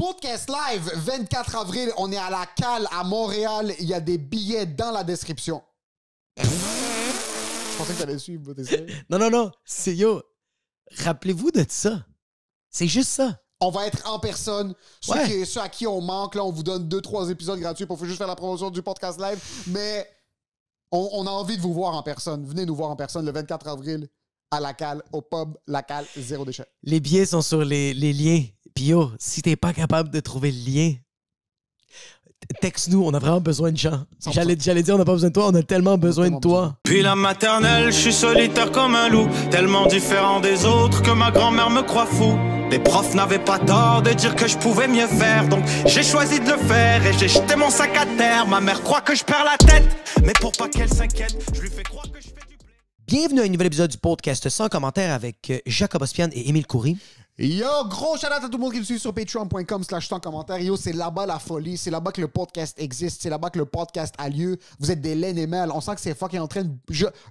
Podcast live, 24 avril, on est à la Cale à Montréal. Il y a des billets dans la description. Je pensais que t'allais suivre, t'es sérieux? Non. C'est yo. Rappelez-vous de ça. C'est juste ça. On va être en personne. Ceux à qui on manque, là, on vous donne 2-3 épisodes gratuits pour juste faire la promotion du podcast live. Mais on a envie de vous voir en personne. Venez nous voir en personne le 24 avril à la Cale, au pub La Cale, Zéro Déchet. Les billets sont sur les liens. Puis yo, si t'es pas capable de trouver le lien, texte-nous, on a vraiment besoin de gens. J'allais dire, on n'a pas besoin de toi, on a tellement besoin de toi. Puis la maternelle, je suis solitaire comme un loup, tellement différent des autres que ma grand-mère me croit fou. Les profs n'avaient pas tort de dire que je pouvais mieux faire, donc j'ai choisi de le faire et j'ai jeté mon sac à terre. Ma mère croit que je perds la tête, mais pour pas qu'elle s'inquiète, je lui fais croire que je fais du blé. Bienvenue à un nouvel épisode du podcast sans commentaire avec Jacob Ospian et Émile Coury. Yo, gros shout-out à tout le monde qui nous suit sur patreon.com/sans-commentaire. Yo, c'est là-bas la folie. C'est là-bas que le podcast existe. C'est là-bas que le podcast a lieu. Vous êtes des laines et mêles. On sent que c'est fucking en train de...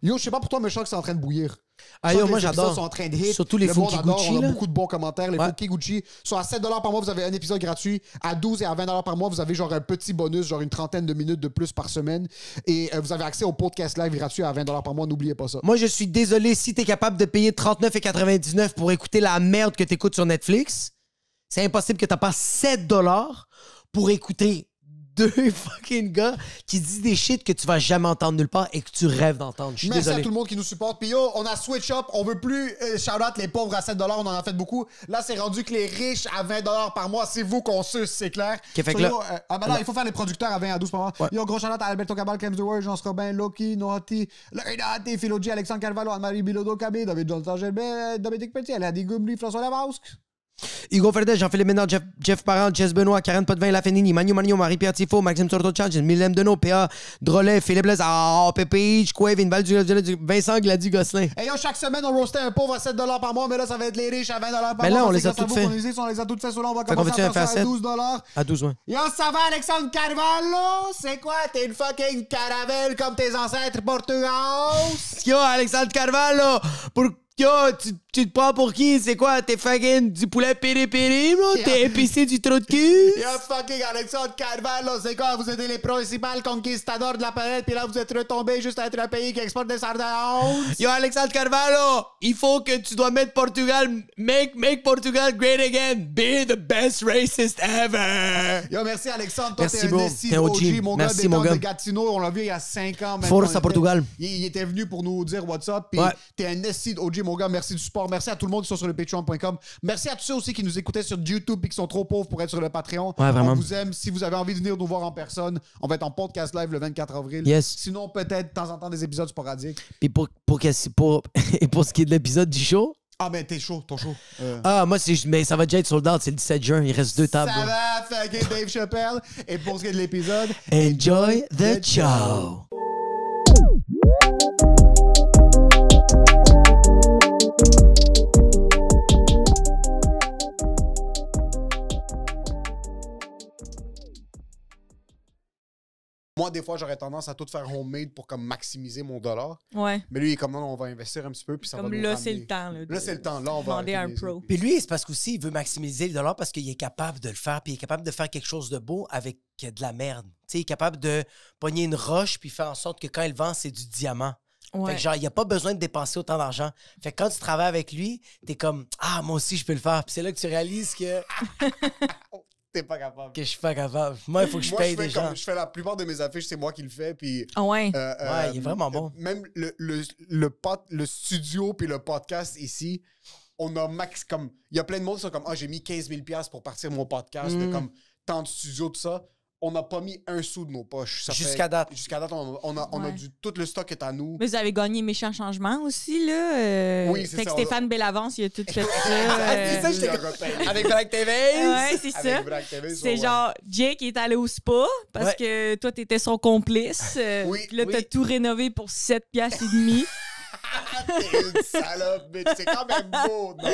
Yo, je sais pas pour toi, mais je sens que c'est en train de bouillir. Ah yo, moi j'adore. Sont en train de hit. Surtout les Funky Funky Gucci. On a beaucoup de bons commentaires. Les Funky Gucci sont à 7$ par mois. Vous avez un épisode gratuit. À 12 et à 20$ par mois, vous avez genre un petit bonus, genre une trentaine de minutes de plus par semaine. Et vous avez accès au podcast live gratuit à 20$ par mois. N'oubliez pas ça. Moi, je suis désolé si t'es capable de payer 39,99$ pour écouter la merde que t'écoutes sur Netflix. C'est impossible que t'as pas 7$ pour écouter deux fucking gars qui disent des shit que tu vas jamais entendre nulle part et que tu rêves d'entendre. Je suis Merci désolé. à tout le monde qui nous supporte. Puis yo, on a switch up. On veut plus shout-out les pauvres à 7$. On en a fait beaucoup. Là, c'est rendu que les riches à 20$ par mois, c'est vous qu'on suce, c'est clair. Okay, fait So, que là, yo, là, il faut faire les producteurs à 20 à 12 par mois. Ouais. Yo, gros shout-out à Alberto Cabal, Clems The Word, Jean Robin, Loki, Nohati, Loïdati, Philogi, Alexandre Carvalho, Anne-Marie Bilodeau, Cabé, David Jonathan Gelbert, Dominique Petit, Aladi Goumli, François Lavausque. Hugo Ferdès, Jean-Philippe Ménard, Jeff Parent, Jess Benoît, Karen Potvin, Lafenini, Manu Magnon, Marie-Pierre Tifo, Maxime Sorto-Change, Mylène Deneau, P.A. Drolet, Philippe Blaise, Pépé, Quave, Vincent Gladu-Gosselin. Et yo, chaque semaine, on roastait un pauvre à 7$ par mois, mais là, ça va être les riches à 20$ par mois. Mais là, on les a Grâce à toutes vous fait. qu'on les a, on les a toutes fait. So là, on va Fait qu'on commencer à va-tu faire faire ça à 7? 12$. À 12, ouais. Yo, ça va, Alexandre Carvalho? C'est quoi? T'es une fucking caravelle comme tes ancêtres portugais? Yo, Alexandre Carvalho, yo, tu te prends pour qui? C'est quoi? T'es fucking du poulet piri-piri, bro? T'es épicé du trou de cul? Yo, fucking Alexandre Carvalho, c'est quoi? Vous êtes les principaux conquistadors de la planète, puis là, vous êtes retombés juste à être un pays qui exporte des sardines. Yo, Alexandre Carvalho, il faut que tu dois mettre Portugal, make Portugal great again, be the best racist ever. Yo, merci Alexandre. Toi, Merci, t'es bro. un SC T'es OG. mon Merci, gars, mon des temps gars. de Gatineau. On l'a vu il y a 5 ans. Force à Portugal. Il était venu pour nous dire what's up. Puis Ouais. t'es un SC OG, mon gars. Merci du support. Merci à tout le monde qui sont sur le patreon.com. Merci à tous ceux aussi qui nous écoutaient sur YouTube et qui sont trop pauvres pour être sur le Patreon. Ouais, vraiment. On vous aime. Si vous avez envie de venir nous voir en personne, on va être en podcast live le 24 avril. Yes. Sinon, peut-être de temps en temps des épisodes sporadiques. Puis pour ce qui est de l'épisode du show, Ah, ben t'es chaud, ton show. moi, mais ça va déjà être sold out, c'est le 17 juin, il reste 2 tables. Ça va, fucking Dave Chappelle. Et pour ce qui est de l'épisode, Enjoy the show. moi, des fois, j'aurais tendance à tout faire homemade pour comme maximiser mon dollar. Ouais. Mais lui, il est comme non, on va investir un petit peu. Puis ça Comme va nous là, ramener. c'est le temps. Là, c'est le temps. Là, on va. demander à un arrêter de pro. Puis lui, c'est parce qu'aussi, il veut maximiser le dollar parce qu'il est capable de le faire, puis il est capable de faire quelque chose de beau avec de la merde. Tu sais, il est capable de pogner une roche puis faire en sorte que quand il vend, c'est du diamant. Ouais. Fait que genre, il n'y a pas besoin de dépenser autant d'argent. Fait que quand tu travailles avec lui, t'es comme « Ah, moi aussi, je peux le faire. » Puis c'est là que tu réalises que T'es pas capable. je suis pas capable. Moi, il faut que je Moi, paye je fais des gens. comme, je fais la plupart de mes affiches, c'est moi qui le fais. Puis, Ah ouais. Ouais, il est vraiment bon. Même le studio puis le podcast ici, on a max comme. Il y a plein de monde qui sont comme j'ai mis 15 000$ pour partir mon podcast, de comme tant de studio, tout ça. On n'a pas mis un sou de nos poches. Jusqu'à date. Jusqu'à date, on a Ouais. tout le stock est à nous. Mais vous avez gagné Méchant Changement aussi, là. Oui, c'est fait que ça, Stéphane Bellavance, il a tout fait ça. C'est ça, j'étais repayé. avec Black TV. Ouais, c'est Avec ça. Vrac TV, C'est ouais. genre Jake est allé au spa parce Ouais. que toi, t'étais son complice. Oui, Puis là, t'as oui. tout rénové pour 7 piastres et demi. T'es une salope, bitch. C'est quand même beau, non?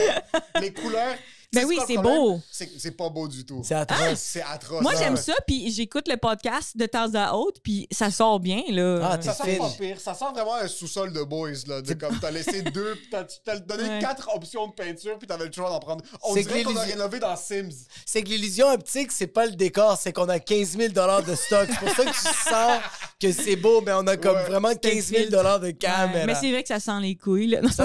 Les couleurs. Ben oui, c'est beau. C'est pas beau du tout. C'est atroce. C'est atroce. Moi, Ah, j'aime ouais. ça, puis j'écoute le podcast de temps à autre, puis ça sort bien, là. Ah, Ça sent fine. pas pire. Ça sent vraiment un sous-sol de boys, là. De comme t'as laissé deux, puis t'as donné Ouais. 4 options de peinture, puis t'avais le choix d'en prendre. On C'est dirait que qu'on a les- rénové dans Sims. C'est que l'illusion optique, c'est pas le décor, c'est qu'on a 15 000 de stock. C'est pour ça que tu sens que c'est beau, mais on a comme Ouais. vraiment 15 000 de cam. Ouais, mais c'est vrai que ça sent les couilles, là. Non, c'est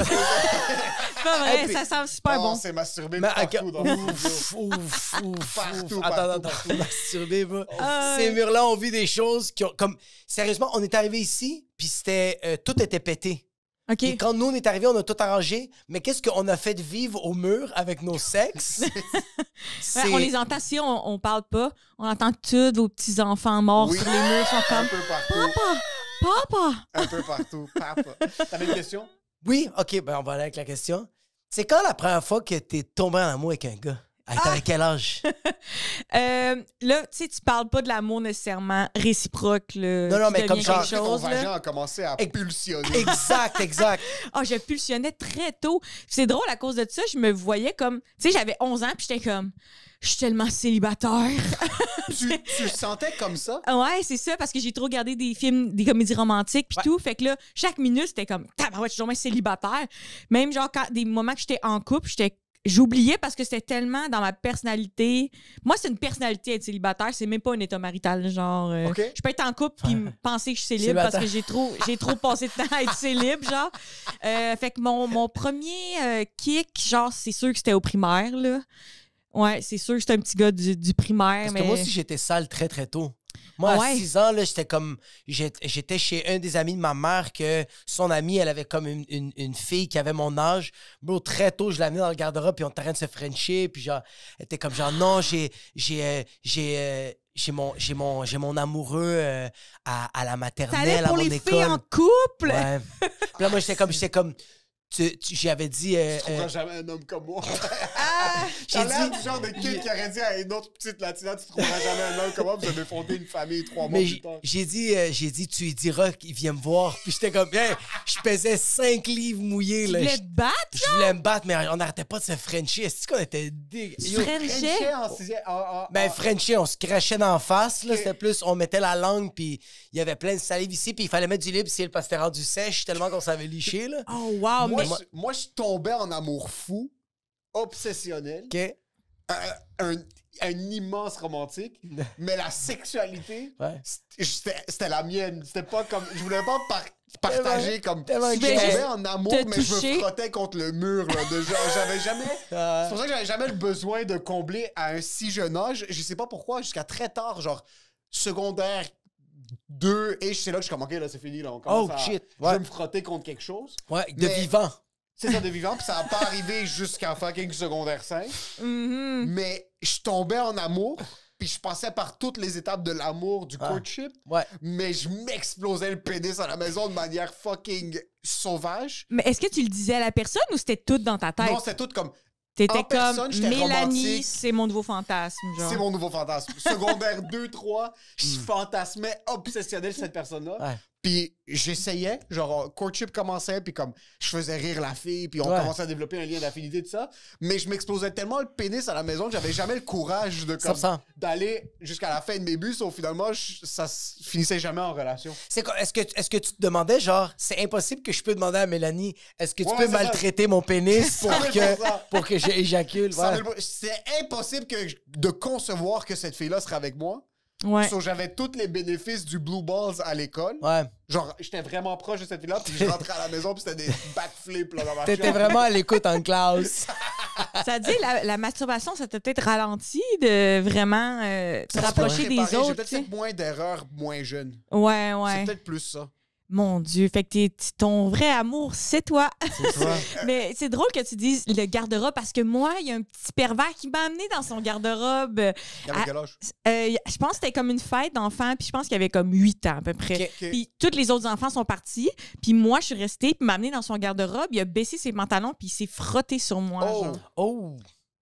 pas vrai, Et puis- ça sent super Oh, bon. on s'est masturbé Mais partout dans le studio. ouf. Partout, Attends, partout. masturbé, moi. Ah, Ces ouais. murs-là ont vu des choses qui ont... Comme, sérieusement, on est arrivé ici, puis c'était... tout était pété. OK. Et quand nous, on est arrivé, on a tout arrangé. Mais qu'est-ce qu'on a fait de vivre au mur avec nos sexes? Ouais, on les entend, si on parle pas, on entend tous vos petits-enfants morts Oui. sur les murs, ils sont Un comme peu partout. « Papa! Un peu partout. Papa. T'avais une question? Oui, OK, ben on va aller avec la question. C'est quand la première fois que t'es tombé en amour avec un gars? T'avais quel âge? » Là, tu sais, tu parles pas de l'amour nécessairement réciproque, là. Non, non, qui mais comme devient genre- quelque Ton chose, vagin là. a commencé à pulsionner. Exact. Ah, je pulsionnais très tôt. C'est drôle, à cause de ça, je me voyais comme... Tu sais, j'avais 11 ans, puis j'étais comme... Je suis tellement célibataire. tu le sentais comme ça? Ouais, c'est ça, parce que j'ai trop regardé des films, des comédies romantiques puis tout. Fait que là, chaque minute, c'était comme, tabarouette, je suis vraiment célibataire. Même genre, quand des moments que j'étais en couple, j'oubliais parce que c'était tellement dans ma personnalité. Moi, c'est une personnalité être célibataire, c'est même pas un état marital. Genre, OK. je peux être en couple puis penser que je suis célib parce que j'ai trop passé de temps à être célib, genre. Fait que mon premier kick, genre, c'est sûr que c'était au primaire, là. Ouais, c'est sûr que j'étais un petit gars du primaire, Parce mais... que moi aussi, j'étais sale très, très tôt. Moi, Ouais. à 6 ans, là, j'étais comme... J'étais chez un des amis de ma mère que son amie, elle avait comme une fille qui avait mon âge. Bro, très tôt, je l'ai amenée dans le garde-robe, puis on était en train de se frencher, puis genre, elle était comme genre, non, j'ai mon amoureux à la maternelle, T'allais à pour mon les école. filles en couple? Ouais. Puis là, moi, j'étais comme j'avais dit... Tu trouveras jamais un homme comme moi. j'ai T'as l'air dit- du genre de kid qui aurait dit à une autre petite latina, tu trouveras jamais un homme comme moi, vous avez fondé une famille 3 mois Mais plus tard. j'ai dit, tu lui diras qu'il vient me voir. Puis j'étais comme, hey, je pesais 5 livres mouillés. Tu Là. voulais te battre? Je voulais me battre, mais on n'arrêtait pas de se frencher. Est-ce qu'on était dégueu? Tu frenchais? en sixième. Ben, frencher, on se crachait d'en face. Là, c'était plus, on mettait la langue, puis il y avait plein de salive ici, puis il fallait mettre du libre si parce que c'était rendu sèche tellement qu'on savait licher. Là. Oh, wow! moi, mais... moi, je tombais en amour fou, obsessionnel, OK? un immense romantique, mais la sexualité, Ouais. c'était la mienne. C'était pas comme. Je voulais pas partager comme. tellement Je gay. tombais en amour, te mais je toucher. me frottais contre le mur. Là, de genre, j'avais jamais. Ah, C'est pour ça que j'avais jamais le besoin de combler à un si jeune âge. Je sais pas pourquoi, jusqu'à très tard, genre secondaire 2, et c'est là que je suis comme, OK, là, c'est fini. Là, on commence Oh, à, shit. Je Ouais. vais me frotter contre quelque chose. ouais, de Mais- vivant. C'est ça, de vivant, puis ça n'a pas arrivé jusqu'à fucking secondaire 5. Mhm. Mais je tombais en amour, puis je passais par toutes les étapes de l'amour, du courtship, Ouais. mais je m'explosais le pénis à la maison de manière fucking sauvage. Mais est-ce que tu le disais à la personne ou c'était tout dans ta tête? Non, c'était tout comme... T'étais en personne, comme j'étais Mélanie, romantique. c'est mon nouveau fantasme, genre. C'est mon nouveau fantasme. Secondaire 2, 3, je fantasmais obsessionnel cette personne-là. Ouais. Puis j'essayais, genre, courtship commençait, puis comme, je faisais rire la fille, puis on Ouais. commençait à développer un lien d'affinité, de ça. Mais je m'explosais tellement le pénis à la maison que j'avais jamais le courage de, comme, 100%. d'aller jusqu'à la fin de mes buts, sauf finalement, ça finissait jamais en relation. C'est quoi, est-ce que tu te demandais, genre, c'est impossible que je peux demander à Mélanie, est-ce que tu Ouais, peux c'est ça. maltraiter mon pénis pour 100%. pour que j'éjacule? 100 Ouais. 000 C'est impossible de concevoir que cette fille-là serait avec moi. Ouais. So, j'avais tous les bénéfices du Blue Balls à l'école. Ouais. Genre, j'étais vraiment proche de cette fille-là, puis je rentrais à la maison, puis c'était des backflips là, dans ma T'étais chambre. vraiment à l'écoute en classe. Ça dit, la masturbation, ça t'a peut-être ralenti de vraiment te Ça m'a rapprocher préparé. des J'ai autres, peut-être tu sais. fait moins d'erreurs moins jeune. Ouais, C'est ouais. peut-être plus ça. Mon Dieu. Fait que ton vrai amour, c'est toi. C'est toi. Mais c'est drôle que tu dises le garde-robe parce que moi, il y a un petit pervers qui m'a amené dans son garde-robe. Il y avait Ah, quel âge? Je pense que c'était comme une fête d'enfants, puis je pense qu'il y avait comme 8 ans à peu près. Ok. Puis tous les autres enfants sont partis, puis moi, je suis restée, puis il m'a amené dans son garde-robe, il a baissé ses pantalons, puis il s'est frotté sur moi. Oh! genre. Oh!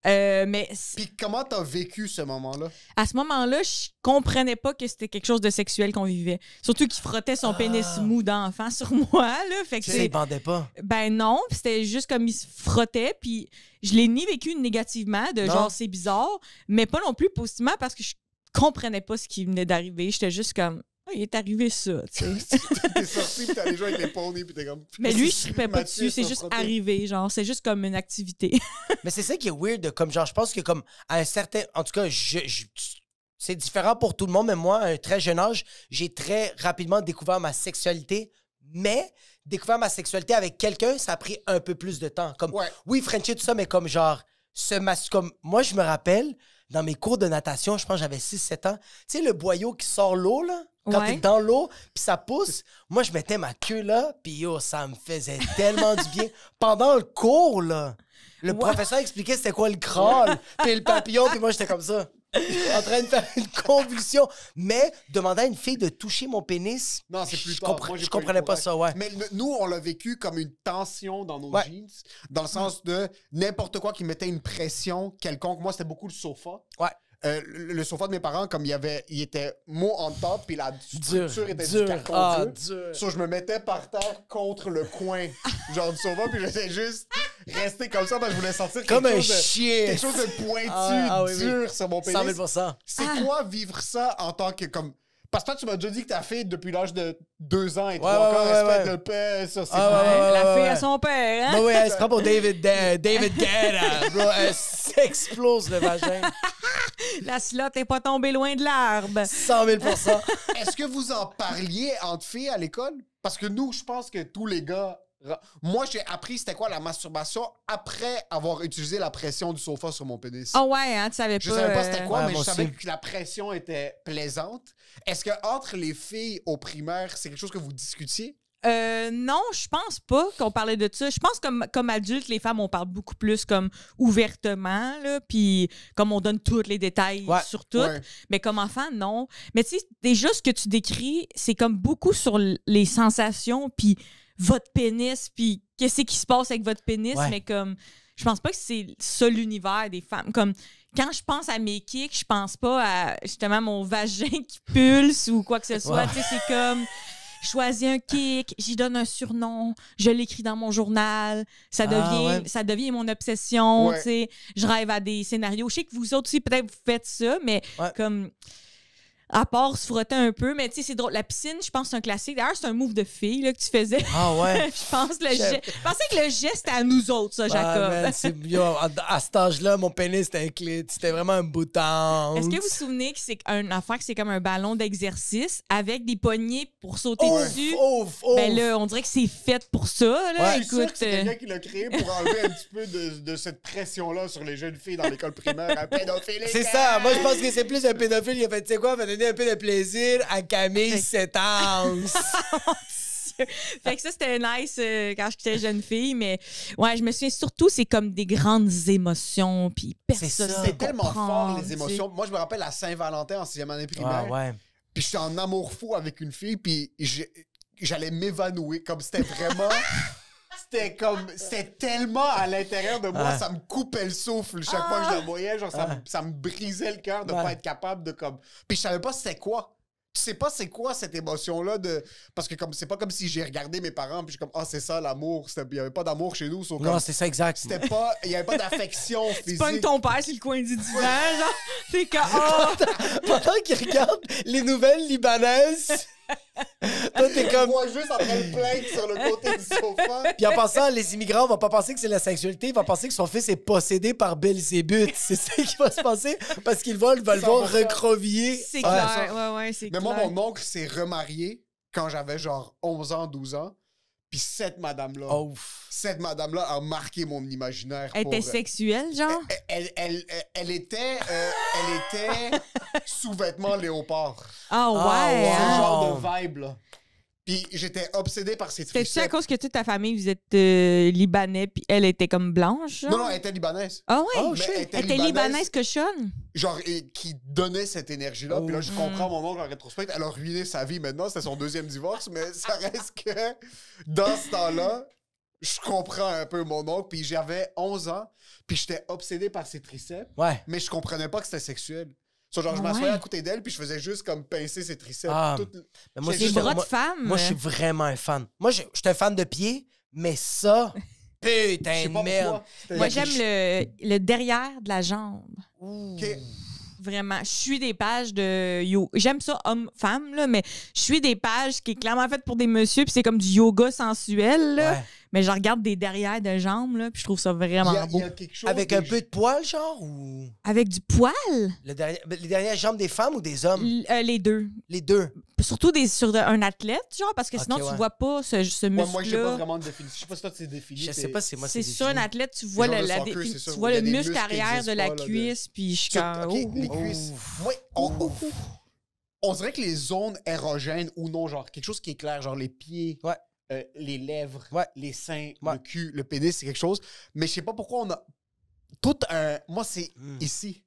Mais Puis comment t'as vécu ce moment-là? à ce moment-là, je comprenais pas que c'était quelque chose de sexuel qu'on vivait. Surtout qu'il frottait son pénis mou d'enfant sur moi, là. Fait que Tu sais, il bandait pas. Ben non, c'était juste comme il se frottait, puis je l'ai ni vécu négativement, de Non. genre c'est bizarre, mais pas non plus positivement parce que je comprenais pas ce qui venait d'arriver. J'étais juste comme, oh, il est arrivé ça, tu sais. T'es sorti pis t'allais jouer avec les poneys pis t'es comme... Mais lui, je tripais pas Mathieu dessus, c'est s'est juste frotté. arrivé, genre, c'est juste comme une activité. Mais c'est ça qui est weird, comme genre, je pense que comme à un certain... En tout cas, c'est différent pour tout le monde, mais moi, à un très jeune âge, j'ai très rapidement découvert ma sexualité, mais découvrir ma sexualité avec quelqu'un, ça a pris un peu plus de temps. Comme, Ouais. oui, Frenchie, tout ça, mais comme genre, comme moi, je me rappelle, dans mes cours de natation, je pense que j'avais 6-7 ans, tu sais, le boyau qui sort l'eau, là, quand Ouais. t'es dans l'eau, puis ça pousse, moi, je mettais ma queue là, puis yo, ça me faisait tellement du bien. Pendant le cours, là, le professeur expliquait c'était quoi le crawl, puis le papillon, puis moi, j'étais comme ça, en train de faire une convulsion. Mais demander à une fille de toucher mon pénis, Non, c'est plus je tard. Moi, j'ai je pas eu comprenais le pas courage. ça, ouais. Mais nous, on l'a vécu comme une tension dans nos Ouais. jeans, dans le sens de n'importe quoi qui mettait une pression quelconque. Moi, c'était beaucoup le sofa. Ouais. Le sofa de mes parents, comme il était mou en top, puis la Dur, structure était dur, du carton ah, dur. dur. So, je me mettais par terre contre le coin, genre du sofa, puis j'étais juste resté comme ça parce que je voulais sortir Comme quelque un chose de, chien. quelque chose de pointu, Oui, oui. dur sur mon pénis. 100 000 C'est quoi vivre ça en tant que comme. Parce que toi, tu m'as déjà dit que ta fille, depuis l'âge de 2 ans et 3 Ouais, ans, ouais, elle se fait ouais. de paix sur ses Ah, ouais, La fille ouais. à son père, hein? Ben oui, elle se prend pour David Guetta, bro. Elle s'explose le vagin. Ben, La slot est pas tombée loin de l'arbre. 100 000 Est-ce que vous en parliez entre filles à l'école? Parce que nous, je pense que tous les gars... Moi, j'ai appris c'était quoi la masturbation après avoir utilisé la pression du sofa sur mon pénis. Ah ouais, hein, tu savais pas. Je savais pas c'était quoi, Ouais, mais je moi savais aussi. que la pression était plaisante. Est-ce que entre les filles au primaire, c'est quelque chose que vous discutiez? Non, je pense pas qu'on parlait de ça. Je pense que comme adultes, les femmes, on parle beaucoup plus comme ouvertement, là, puis comme on donne tous les détails Ouais, sur tout. ouais. Mais comme enfant, non. Mais tu sais, déjà, ce que tu décris, c'est comme beaucoup sur les sensations, puis votre pénis, puis qu'est-ce qui se passe avec votre pénis, Ouais. mais comme... Je pense pas que c'est ça l'univers des femmes. Comme quand je pense à mes kicks, je pense pas à justement mon vagin qui pulse ou quoi que ce soit. Ouais. Tu sais, c'est comme... Je choisis un kick, j'y donne un surnom, je l'écris dans mon journal, ça devient mon obsession, Ouais. tu sais. Je rêve à des scénarios. Je sais que vous autres aussi, peut-être, vous faites ça, mais Ouais. comme... À part se frotter un peu, mais tu sais, c'est drôle. La piscine, je pense que c'est un classique. D'ailleurs, c'est un move de fille là, que tu faisais. Ah ouais. Je pense je pensais que le geste c'était à nous autres, ça, Jacob. Ah, man, yo, à cet âge-là, mon pénis, c'était un clit. C'était vraiment un bouton. Est-ce que vous vous souvenez que c'est un affaire que c'est comme un ballon d'exercice avec des poignées pour sauter dessus? Ouf. Ben là, on dirait que c'est fait pour ça. Là. Je suis sûr Écoute, que c'est quelqu'un qui l'a créé pour enlever un petit peu de cette pression-là sur les jeunes filles dans l'école primaire. Un pédophile. C'est ça. Moi, je pense que c'est plus un pédophile qui a fait, tu sais quoi, va donner un peu de plaisir à Camille, 7 ans. fait que ça, c'était nice quand j'étais jeune fille, mais ouais, je me souviens surtout, c'est comme des grandes émotions, puis personne ça. ne C'est tellement comprend, fort, les tu sais. émotions. Moi, je me rappelle à Saint-Valentin en 6e année primaire. Ah ouais. Puis j'étais en amour fou avec une fille, puis j'allais m'évanouir. Comme c'était vraiment... C'était tellement à l'intérieur de moi, Ouais. ça me coupait le souffle chaque fois que je la voyais. Genre, ça me brisait le cœur de Ouais. pas être capable de comme... Puis je savais pas c'était quoi. Tu sais pas c'est quoi cette émotion-là de... Parce que comme c'est pas comme si j'ai regardé mes parents puis je suis comme, ah, c'est ça l'amour. Il y avait pas d'amour chez nous. Non, c'est ça, exact. C'était pas... Il y avait pas d'affection Tu physique. pognes ton père sur le coin du divan, genre, c'est que, oh, Pendant qu'il regarde les nouvelles libanaises, toi, t'es Je comme... vois juste en train de plaindre sur le côté du sofa. Puis en passant, les immigrants vont pas penser que c'est la sexualité, ils vont penser que son fils est possédé par Belzébuth. C'est ça qui va se passer parce qu'ils vont le voir 100%. recrovier. c'est Ouais, clair, ouais, c'est Mais clair. moi, mon oncle s'est remarié quand j'avais genre 11 ans, 12 ans. Puis cette madame-là, Oh. cette madame-là a marqué mon imaginaire. Elle pour- était sexuelle, genre? Elle était sous-vêtements léopard. Ah ouais, Ah, Ce wow. hein? genre de vibe, là. Puis j'étais obsédé par ces C'était-tu à triceps. cause que toute ta famille, vous êtes libanais, puis elle était comme blanche, genre? Non, non, elle était libanaise. Ah ouais? Oh, Mais shit. elle était Elle était libanaise cochonne? Genre, qui donnait cette énergie-là. Puis là, je Mm. comprends mon oncle en rétrospect. Elle a ruiné sa vie maintenant. C'était son 2e divorce. Mais ça reste que dans ce temps-là, je comprends un peu mon oncle, puis j'avais 11 ans, puis j'étais obsédé par ses triceps, Ouais. mais je comprenais pas que c'était sexuel. So, genre, je Ah m'assoyais ouais? à côté d'elle, puis je faisais juste comme pincer ses triceps. Ah. Tout- Mais moi, J'ai Les juste- bras de moi- femme. Moi, je suis vraiment un fan. Moi, je suis un fan de pied, mais ça, Je sais putain de pas merde. pourquoi. C'était- Moi, j'aime le derrière de la jambe. Ok. Vraiment. Je suis des pages de yoga. J'aime ça homme-femme, là, mais je suis des pages qui est clairement faites pour des messieurs, puis c'est comme du yoga sensuel, là. Ouais. Mais je regarde des derrières de jambes, là, puis je trouve ça Il vraiment y a- il beau. y a quelque chose Avec des- un peu de poil, genre, ou Avec du poil, les dernières jambes des femmes ou des hommes? les deux. Les deux. Surtout sur un athlète, genre, parce que Ok, sinon, ouais. tu vois pas ce Ouais, moi, j'ai pas muscle-là. vraiment de définition. Je sais pas si toi, tu définis. Je sais pas si moi, C'est c'est sur un défini. athlète, tu vois, genre le, de la soccer, dé- c'est ça, tu où vois il y a le des muscle muscles qui arrière de existent la pas, là, de- cuisse, puis je suis comme... OK, oh, les oh. cuisses. Moi, on dirait que les zones érogènes ou non, genre quelque chose qui est clair, genre les pieds, Ouais. les lèvres, Ouais. les seins, Ouais. le cul, le pénis, c'est quelque chose. Mais je sais pas pourquoi on a tout un... Moi, c'est ici.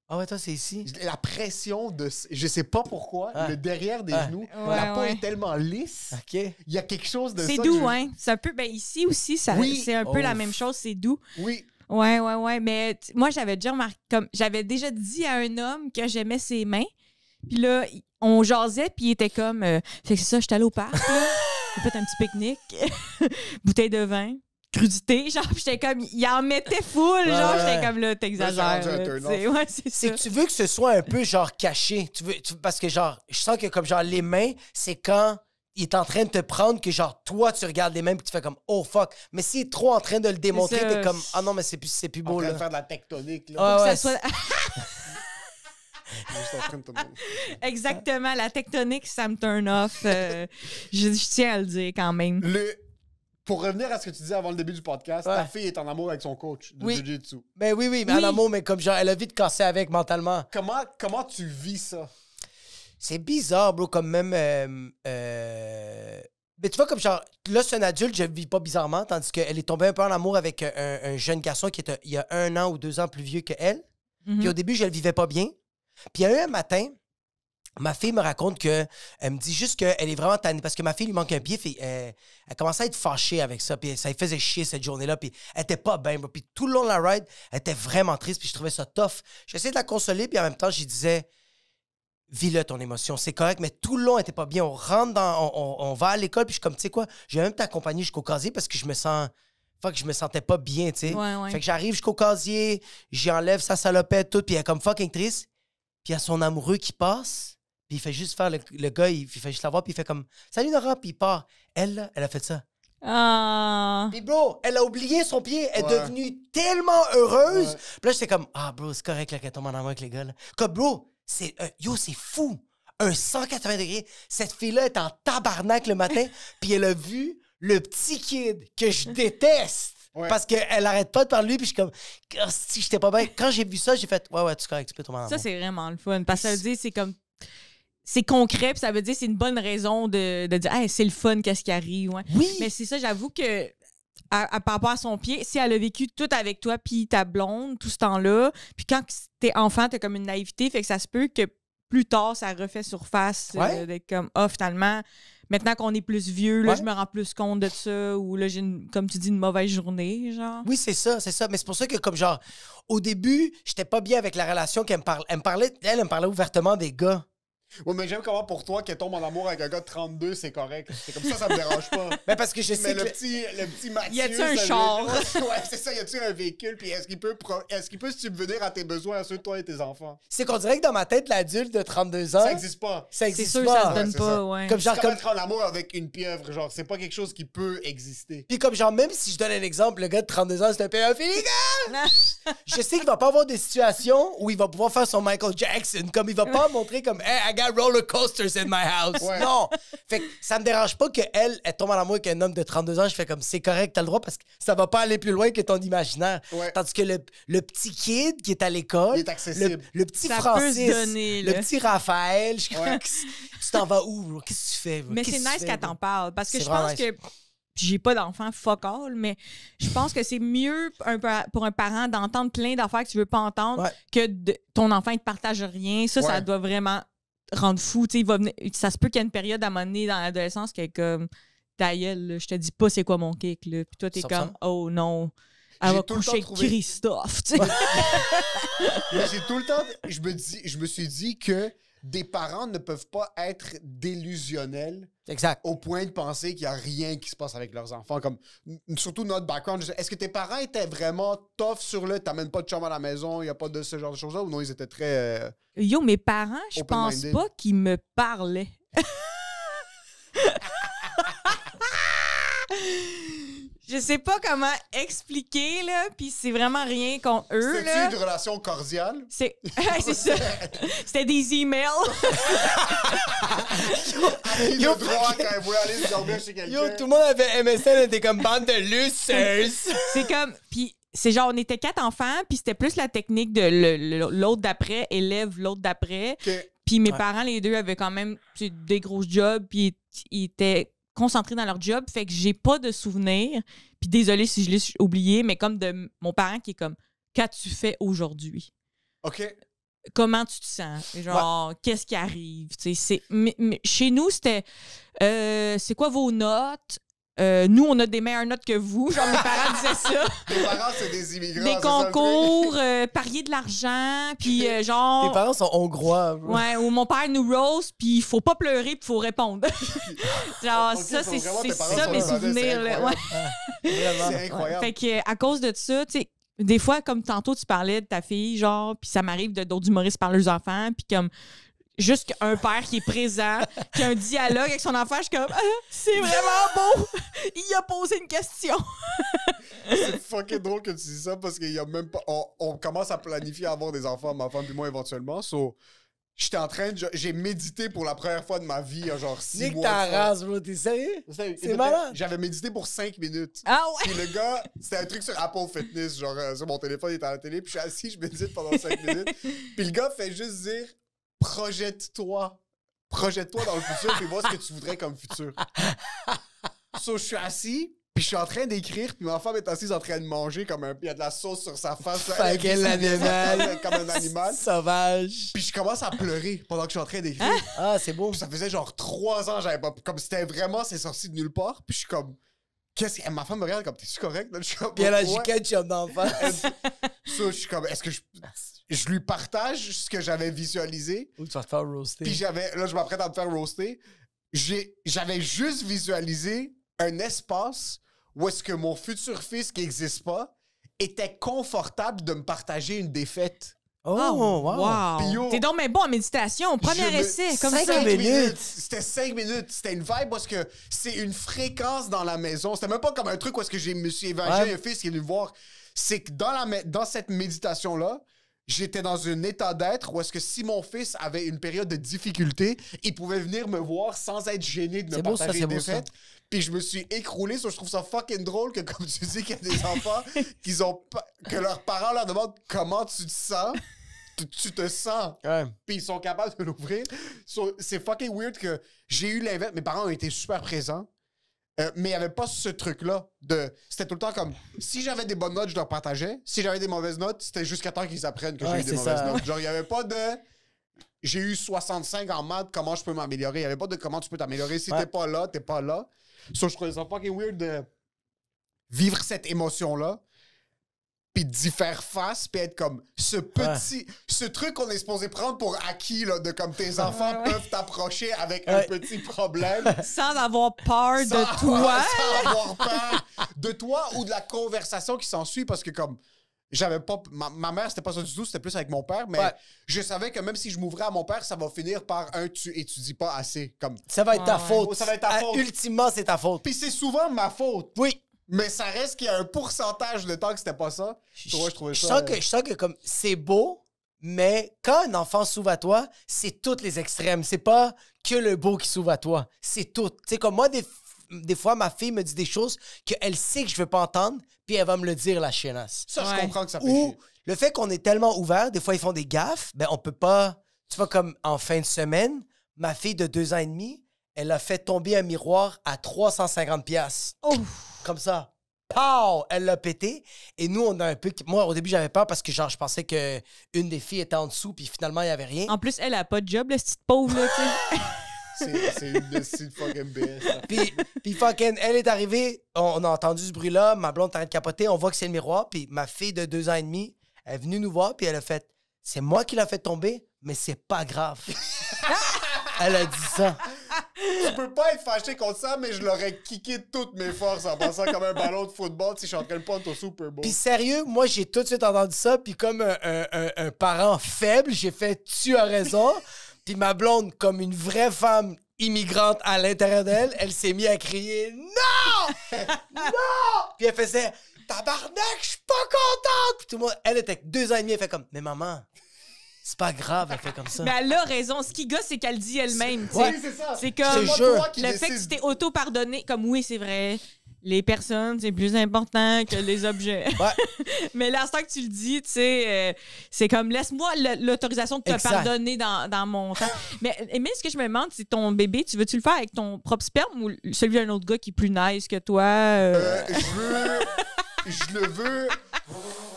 Ah ouais, toi, c'est ici? La pression de... Je sais pas pourquoi, Ouais. le derrière des Ouais. genoux, Ouais, la peau ouais. est tellement lisse. OK. Il y a quelque chose de C'est ça doux, que je- hein? C'est un peu... Ben, ici aussi, Oui. c'est un peu la Oh. même chose, c'est doux. Oui. Ouais. Mais moi, j'avais déjà remarqué... J'avais déjà dit à un homme que j'aimais ses mains. Puis là, on jasait, puis il était comme... fait que c'est ça, j'étais allée au parc, là. J'ai fait un petit pique-nique. Bouteille de vin. Crudité, genre, puis j'étais comme... Il en mettait full, genre, Ouais. j'étais comme, là, Là, t'exagères. c'est rendu un là, turn tu sais. Ouais, c'est C'est ça. que tu veux que ce soit un peu, genre, caché. Parce que, genre, je sens que, comme, genre, les mains, c'est quand il est en train de te prendre que, genre, toi, tu regardes les mains puis tu fais comme, oh, fuck. Mais s'il est trop en train de le démontrer, C'est ça. t'es comme, ah non, mais c'est plus En beau, train de là. faire de la tectonique, là. Ah, Que ouais, ça soit... Juste en train de te- Exactement, la tectonique, ça me turn off. Je tiens à le dire quand même. Pour revenir à ce que tu disais avant le début du podcast, Ouais. ta fille est en amour avec son coach de Oui. Jiu-Jitsu. Ben oui, mais en amour, mais comme, genre, elle a vite cassé avec mentalement. Comment tu vis ça? C'est bizarre, bro, comme même. Mais tu vois, comme genre, là, c'est un adulte, je le vis pas bizarrement, tandis qu'elle est tombée un peu en amour avec un jeune garçon qui était il y a 1 an ou 2 ans plus vieux qu'elle. Mhm. Puis au début, je le vivais pas bien. Puis il y a eu un matin, ma fille me raconte que elle me dit juste qu'elle est vraiment tannée parce que ma fille lui manque un pied. Puis, elle commençait à être fâchée avec ça. Puis ça lui faisait chier cette journée-là. Puis elle était pas bien. Puis tout le long de la ride, elle était vraiment triste. Puis je trouvais ça tough. J'essayais de la consoler. Puis en même temps, je lui disais, vis-le ton émotion. C'est correct. Mais tout le long, elle était pas bien. On rentre on va à l'école. Puis je suis comme, tu sais quoi, je vais même t'accompagner jusqu'au casier parce que je me sentais pas bien, tu sais. Ouais. Fait que j'arrive jusqu'au casier, j'y enlève sa salopette, tout, puis elle est comme fucking triste. Puis il y a son amoureux qui passe, puis il fait juste faire le gars, il fait juste la voir, puis il fait comme salut Nora, puis il part. Elle, là, elle a fait ça. Ah. Puis bro, elle a oublié son pied, elle est Ouais. devenue tellement heureuse. Ouais. Puis là, j'étais comme ah bro, c'est correct là, qu'elle tombe en amour avec les gars. Là. Comme bro, c'est c'est fou. Un 180 degrés. Cette fille-là est en tabarnak le matin, puis elle a vu le petit kid que je déteste. Ouais. Parce qu'elle arrête pas de parler, puis je suis comme, ah, si j'étais pas bien. Quand j'ai vu ça, j'ai fait, ouais, tu es correct, tu peux tomber en amour. Ça, c'est vraiment le fun. Parce que ça veut dire, c'est comme. C'est concret, puis ça veut dire c'est une bonne raison de dire, hey, c'est le fun, qu'est-ce qui arrive. Ouais. Oui! Mais c'est ça, j'avoue que. Par rapport à son pied, si elle a vécu tout avec toi puis ta blonde tout ce temps-là, puis quand t'es enfant, t'as comme une naïveté, fait que ça se peut que plus tard, ça refait surface Ouais. d'être comme, finalement, maintenant qu'on est plus vieux, là, Ouais. je me rends plus compte de ça, ou là, j'ai, comme tu dis, une mauvaise journée, genre. Oui, c'est ça. Mais c'est pour ça que, comme genre, au début, j'étais pas bien avec la relation qu'elle me parlait. Elle me parlait ouvertement des gars. Ouais, mais j'aime comment pour toi qu'elle tombe en amour avec un gars de 32, c'est correct. C'est comme ça me dérange pas. Mais parce que je sais Mais que. le petit Mathieu... Y a-tu un ça- char? Ouais, c'est ça. Y a-tu un véhicule? Puis est-ce qu'il peut subvenir à tes besoins, à ceux de toi et tes enfants? C'est qu'on dirait que dans ma tête, l'adulte de 32 ans. Ça existe pas. Ça C'est existe sûr, pas. ça se donne c'est pas, ça. ouais. Comme genre, C'est comme. comme être en amour avec une pieuvre. Genre, c'est pas quelque chose qui peut exister. Puis comme genre, même si je donne un exemple, le gars de 32 ans, c'est un pédophile, les gars! Je sais qu'il va pas avoir des situations où il va pouvoir faire son Michael Jackson. Comme il va pas montrer comme, hey, I got roller coasters in my house. Ouais. Non. Fait que ça me dérange pas qu'elle tombe en amour avec un homme de 32 ans. Je fais comme, c'est correct, t'as le droit parce que ça va pas aller plus loin que ton imaginaire. Ouais. Tandis que le petit kid qui est à l'école, Il est accessible. le petit Ça peut Francis, se donner, le là. petit Raphaël, je suis comme, Ouais. tu t'en vas où, bro? Qu'est-ce que tu fais? bro? Mais Qu'est-ce c'est que tu nice fais, qu'elle bro? t'en parle. Parce que C'est je pense vraiment nice. que. J'ai pas d'enfant, fuck all, mais je pense que c'est mieux pour un parent d'entendre plein d'affaires que tu veux pas entendre Ouais. que ton enfant il te partage rien. Ça Ouais. doit vraiment rendre fou. Tu sais, ça se peut qu'il y ait une période à un moment donné dans l'adolescence qui est comme. ta gueule, là, je te dis pas c'est quoi mon kick, là. Puis toi, t'es 100%. comme, oh non, elle J'ai va tout le temps coucher avec trouvé- Christophe, tu sais. Mais j'ai tout le temps... Je me suis dit que des parents ne peuvent pas être délusionnels Exact. au point de penser qu'il n'y a rien qui se passe avec leurs enfants. Comme, surtout notre background. Est-ce que tes parents étaient vraiment tough sur le « t'amènes pas de chambre à la maison, il n'y a pas de ce genre de choses-là » ou non, ils étaient très... Yo, mes parents, je pense Open-minded. pas qu'ils me parlaient. Je sais pas comment expliquer, là, puis c'est vraiment rien contre eux, là. C'était une relation cordiale? C'est ça. C'était des emails. Il a le droit quand elle voulait aller dormir chez quelqu'un. Yo, tout le monde avait MSN, était comme bande de losers. C'est comme... Puis c'est genre, on était 4 enfants, puis c'était plus la technique de l'autre d'après, élève l'autre d'après. Que- Puis mes Ouais. parents, les deux, avaient quand même des gros jobs, puis ils étaient concentrés dans leur job. Fait que j'ai pas de souvenirs. Puis désolé si je l'ai oublié, mais comme de mon parent qui est comme, qu'as-tu fait aujourd'hui? OK. Comment tu te sens? Genre, qu'est-ce qui arrive? Tu sais, mais chez nous, c'était, c'est quoi vos notes? Nous, on a des meilleures notes que vous. Genre, mes parents disaient ça. Tes parents, c'est des immigrants. Des c'est ça, le truc? concours, parier de l'argent, puis genre... Tes parents sont hongrois, bro. Ouais, ou mon père nous rose, puis il faut pas pleurer, puis il faut répondre. Genre, Ok, ça, donc vraiment, tes c'est parents ça sont mes modestes, souvenirs. c'est Là. incroyable. Ouais. Vraiment. C'est incroyable. Fait que, à cause de ça, tu sais, des fois, comme tantôt, tu parlais de ta fille, genre, puis ça m'arrive de d'autres humoristes parler aux enfants, puis comme, juste un père qui est présent, qui a un dialogue avec son enfant, je suis comme, ah, c'est vraiment beau! Il a posé une question. C'est fucking drôle que tu dis ça parce qu'il y a même pas. On commence à planifier à avoir des enfants, ma femme et moi éventuellement. So, j'étais en train de. J'ai médité pour la première fois de ma vie, il y a genre 6 Nique mois. ta de ça. race, bro. T'es sérieux? C'est malade. J'avais médité pour 5 minutes. Ah ouais! Puis le gars, c'était un truc sur Apple Fitness, genre sur mon téléphone, il était à la télé, puis je suis assis, je médite pendant 5 minutes. Puis le gars fait juste dire projette-toi. Projette-toi dans le futur, puis vois ce que tu voudrais comme futur. So, je suis assis, puis je suis en train d'écrire, puis ma femme est assise en train de manger comme un. Il y a de la sauce sur sa face. là. Elle est Fucking l'animal. comme un animal. Sauvage. Puis je commence à pleurer pendant que je suis en train d'écrire. Ah, c'est beau. Puis ça faisait genre 3 ans, j'avais pas. Comme c'était vraiment, c'est sorti de nulle part. Puis je suis comme. Qu'est-ce que. Ma femme me regarde comme, t'es-tu correct? Là, je suis comme. Puis elle a Ouais. ketchup d'enfant. So, je suis comme, est-ce que je lui partage ce que j'avais visualisé? Ou tu vas te faire roaster. Puis là, je m'apprête à me faire roaster. J'avais juste visualisé un espace où est-ce que mon futur fils qui n'existe pas était confortable de me partager une défaite. Oh, wow. Puis yo, T'es donc mais bon en méditation. Premier je me- essai, comme 5 ça. minutes. C'était 5 minutes. C'était une vibe parce que c'est une fréquence dans la maison. C'était même pas comme un truc où est-ce que je me suis évangé Ouais. un fils qui est venu me voir. C'est que dans cette méditation-là, j'étais dans un état d'être où est-ce que si mon fils avait une période de difficulté, il pouvait venir me voir sans être gêné de me C'est beau, ça, partager c'est une beau, ça. défaite. Puis je me suis écroulé. Je trouve ça fucking drôle que, comme tu dis, qu'il y a des enfants que leurs parents leur demandent comment tu te sens. Tu te sens. Ouais. Puis ils sont capables de l'ouvrir. So, c'est fucking weird que j'ai eu l'inverse. Mes parents ont été super présents. Mais il n'y avait pas ce truc-là. C'était tout le temps comme, si j'avais des bonnes notes, je leur partageais. Si j'avais des mauvaises notes, c'était jusqu'à temps qu'ils apprennent que j'ai Ouais, eu des c'est mauvaises ça. notes. Genre, il n'y avait pas de, j'ai eu 65 en maths, comment je peux m'améliorer. Il n'y avait pas de comment tu peux t'améliorer. Si Ouais. t'es pas là, t'es pas là. So, je trouvais ça fucking weird de vivre cette émotion-là. Puis d'y faire face, puis être comme ce truc qu'on est supposé prendre pour acquis, là, de comme tes enfants peuvent t'approcher avec un petit problème. Sans avoir peur de sans- toi. Sans avoir peur de toi ou de la conversation qui s'ensuit, parce que comme j'avais pas. Ma mère, c'était pas ça du tout, c'était plus avec mon père, mais Ouais. je savais que même si je m'ouvrais à mon père, ça va finir par tu étudies pas assez. Comme. Ça va être ta Ouais. faute. Ça va être ta faute. Ultimement, c'est ta faute. Puis c'est souvent ma faute. Oui. Mais ça reste qu'il y a un pourcentage de temps que c'était pas ça. Toi, je trouvais Je ça. sens que comme c'est beau, mais quand un enfant s'ouvre à toi, c'est tous les extrêmes. C'est pas que le beau qui s'ouvre à toi. C'est tout. Tu sais, comme moi, des fois, ma fille me dit des choses qu'elle sait que je veux pas entendre, puis elle va me le dire, la chiennasse. Ça, je Ouais. comprends que ça fait Ou chier. le fait qu'on est tellement ouvert, des fois, ils font des gaffes, ben on peut pas... Tu vois, comme en fin de semaine, ma fille de 2 ans et demi, elle a fait tomber un miroir à 350$. Oh. Comme ça. Pow! Elle l'a pété. Et nous, on a un peu... Moi, au début, j'avais peur parce que, genre, je pensais qu'une des filles était en dessous, puis finalement, il y avait rien. En plus, elle a pas de job, la petite pauvre, là, tu sais. C'est une fucking BS. Ça. Puis fucking, elle est arrivée, on a entendu ce bruit-là, ma blonde est en train de capoter, on voit que c'est le miroir, puis ma fille de 2 ans et demi, elle est venue nous voir, puis elle a fait « C'est moi qui l'ai fait tomber, mais c'est pas grave. » Elle a dit ça. Je peux pas être fâché contre ça, mais je l'aurais kické de toutes mes forces en passant comme un ballon de football si je suis en train de pondre au Super Bowl. Puis sérieux, moi, j'ai tout de suite entendu ça, puis comme un parent faible, j'ai fait « Tu as raison. » Puis ma blonde, comme une vraie femme immigrante à l'intérieur d'elle, elle s'est mise à crier « Non! Non! » Puis elle faisait « Tabarnak, je suis pas contente! » Puis tout le monde, elle était avec 2 ans et demi, elle fait comme « Mais maman, c'est pas grave, elle fait comme ça. » Mais elle a raison. Ce qui gosse, c'est qu'elle dit elle-même. tu sais. Oui, c'est ça. C'est Je comme te jure. le fait que tu t'es auto-pardonné. Comme oui, c'est vrai. Les personnes, c'est plus important que les objets. Ouais. Mais l'instant que tu le dis, tu sais, c'est comme laisse-moi l'autorisation de te Exact. pardonner dans mon temps. Mais ce que je me demande, c'est ton bébé, tu veux-tu le faire avec ton propre sperme ou celui d'un autre gars qui est plus nice que toi? Je le veux.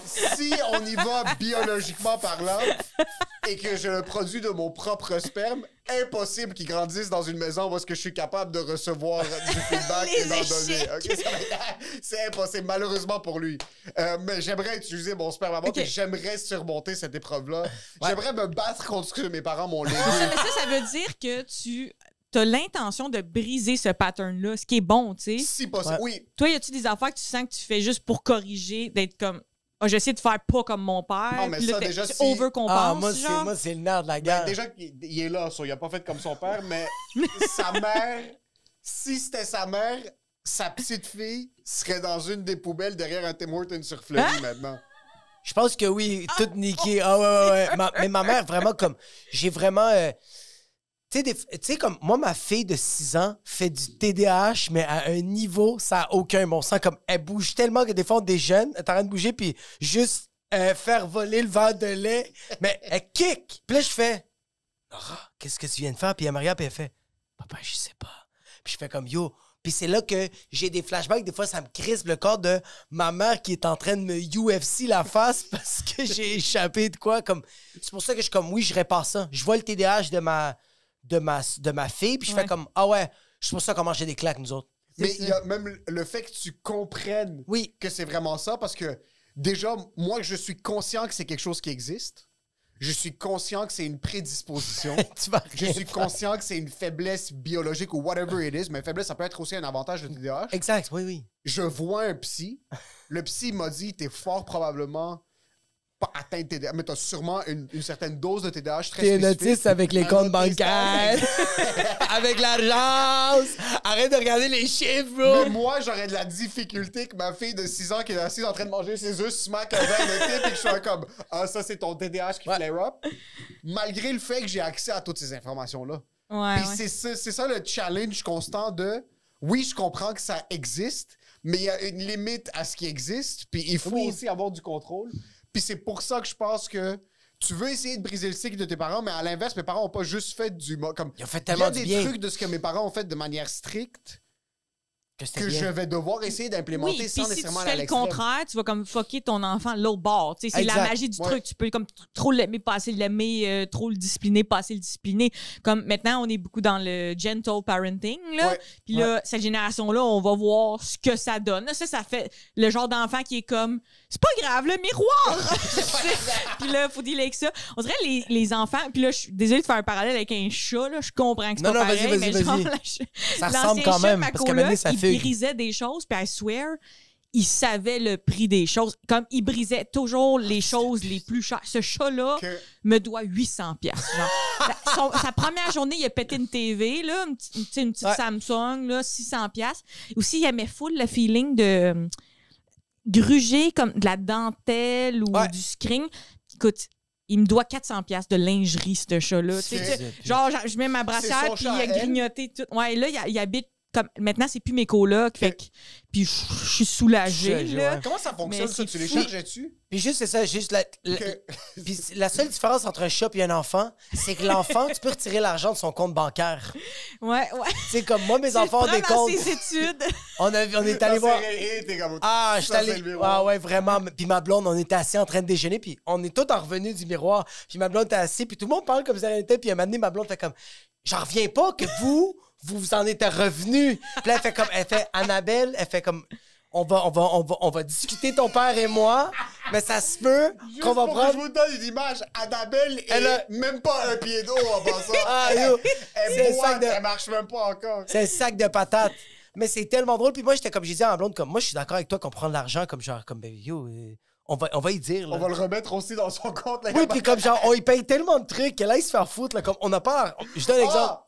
Si on y va biologiquement parlant et que je le produis de mon propre sperme, impossible qu'il grandisse dans une maison où est-ce que je suis capable de recevoir du feedback et d'en donner. Okay? C'est impossible, malheureusement pour lui. Mais j'aimerais utiliser mon sperme à moi et j'aimerais surmonter cette épreuve-là. Ouais. J'aimerais me battre contre ce que mes parents m'ont légué. Mais ça veut dire que tu as l'intention de briser ce pattern-là, ce qui est bon, tu sais. Si possible, oui. Toi, y a-tu des affaires que tu sens que tu fais juste pour corriger, d'être comme... Ah, j'essaie de faire pas comme mon père. Ah, mais ça, déjà, tu si... overcompenses, moi, c'est le nerf de la guerre. Ben, déjà, il est là, il a pas fait comme son père, mais sa mère, si c'était sa mère, sa petite fille serait dans une des poubelles derrière un Tim Hortons sur Fleury maintenant. Je pense que oui, tout niqué. Ah ouais. Mais ma mère, vraiment, comme... J'ai vraiment... Tu sais, comme moi, ma fille de 6 ans fait du TDAH, mais à un niveau, ça n'a aucun bon sens. Comme elle bouge tellement que des fois, on déjeune, elle est en train de bouger, puis juste faire voler le verre de lait. Mais elle kick. Puis là, je fais, Nora, qu'est-ce que tu viens de faire? Puis elle me regarde, puis elle fait, papa, je sais pas. Puis je fais comme, yo. Puis c'est là que j'ai des flashbacks. Des fois, ça me crispe le corps de ma mère qui est en train de me UFC la face parce que j'ai échappé de quoi. Comme, c'est pour ça que je suis comme, oui, je répare ça. Je vois le TDAH de ma fille, puis je fais comme, ah ouais, je sais pas ça comment j'ai des claques, nous autres. Mais il y a même le fait que tu comprennes que c'est vraiment ça, parce que déjà, moi, je suis conscient que c'est quelque chose qui existe. Je suis conscient que c'est une prédisposition. Je suis conscient que c'est une faiblesse biologique ou whatever it is, mais faiblesse, ça peut être aussi un avantage de TDAH. Exact, oui. Je vois un psy. Le psy m'a dit, t'es fort probablement... pas atteint de TDAH, mais t'as sûrement une certaine dose de TDAH très spécifique. T'es un autiste avec les comptes bancaires, avec l'argent. Arrête de regarder les chiffres, bro. Mais moi, j'aurais de la difficulté que ma fille de 6 ans qui est assise en train de manger ses œufs smack un verre de thé et que je sois comme « Ah, ça, c'est ton TDAH qui flare up », malgré le fait que j'ai accès à toutes ces informations-là. Puis c'est ça le challenge constant de « Oui, je comprends que ça existe, mais il y a une limite à ce qui existe, puis il faut aussi avoir du contrôle. » Puis c'est pour ça que je pense que tu veux essayer de briser le cycle de tes parents, mais à l'inverse, mes parents n'ont pas juste fait du... Comme, ils ont fait tellement il y a des trucs de ce que mes parents ont fait de manière stricte que je vais devoir essayer d'implémenter sans nécessairement aller à l'extrême. Si tu fais le contraire, tu vas comme fucker ton enfant de l'autre bord. C'est la magie du truc. Tu peux comme trop l'aimer, pas assez l'aimer, trop le discipliner, pas assez le discipliner. Comme maintenant, on est beaucoup dans le gentle parenting. Puis là, cette génération-là, on va voir ce que ça donne. Là, ça fait le genre d'enfant qui est comme c'est pas grave, le miroir! Puis là, faut dealer avec ça. On dirait les enfants... Puis là, je suis désolée de faire un parallèle avec un chat. Là, je comprends que c'est pas pareil. Vas-y. Ça ressemble quand même, parce qu'à un moment donné, ça fait... Il brisait des choses, puis I swear, il savait le prix des choses. Comme il brisait toujours les choses les plus chères. Ce chat-là me doit 800$. Sa première journée, il a pété une TV, là, une petite Samsung, là, 600$. Aussi, il aimait full le feeling de... gruger comme de la dentelle ou du screen. Écoute, il me doit 400$ de lingerie, ce chat-là. Genre, je mets ma brassière, puis il a grignoté tout. Ouais, là, il habite comme... Maintenant, c'est plus mes colocs, fait que... Puis je suis soulagée, là. Comment ça fonctionne, ça? Tu les charges-tu? Puis juste, c'est ça, juste... Puis la seule différence entre un chat et un enfant, c'est que l'enfant, tu peux retirer l'argent de son compte bancaire. Ouais. Tu sais, comme moi, mes enfants ont des comptes... ses études. On est allé voir... Ah, je suis allé... Ah ouais, vraiment. Puis ma blonde, on était assis en train de déjeuner, puis on est tous en revenu du miroir. Puis ma blonde était assise, puis tout le monde parle comme ça elle était, puis à un moment donné, ma blonde fait comme... j'en reviens pas que vous en êtes revenus. Puis là, elle fait Annabelle, elle fait comme, on va discuter ton père et moi, mais ça se peut qu'on va prendre... Je vous donne une image. Annabelle est même pas un pied d'eau en passant. Elle marche même pas encore. C'est un sac de patates. Mais c'est tellement drôle. Puis moi, j'étais comme, j'ai dit à ma blonde, comme, moi, je suis d'accord avec toi qu'on prend de l'argent, comme genre, comme, yo, on va y dire, là. On va le remettre aussi dans son compte. Là, oui, puis comme genre, on y paye tellement de trucs qu'elle aille se faire foutre, là, comme, on n'a pas... Je donne un exemple.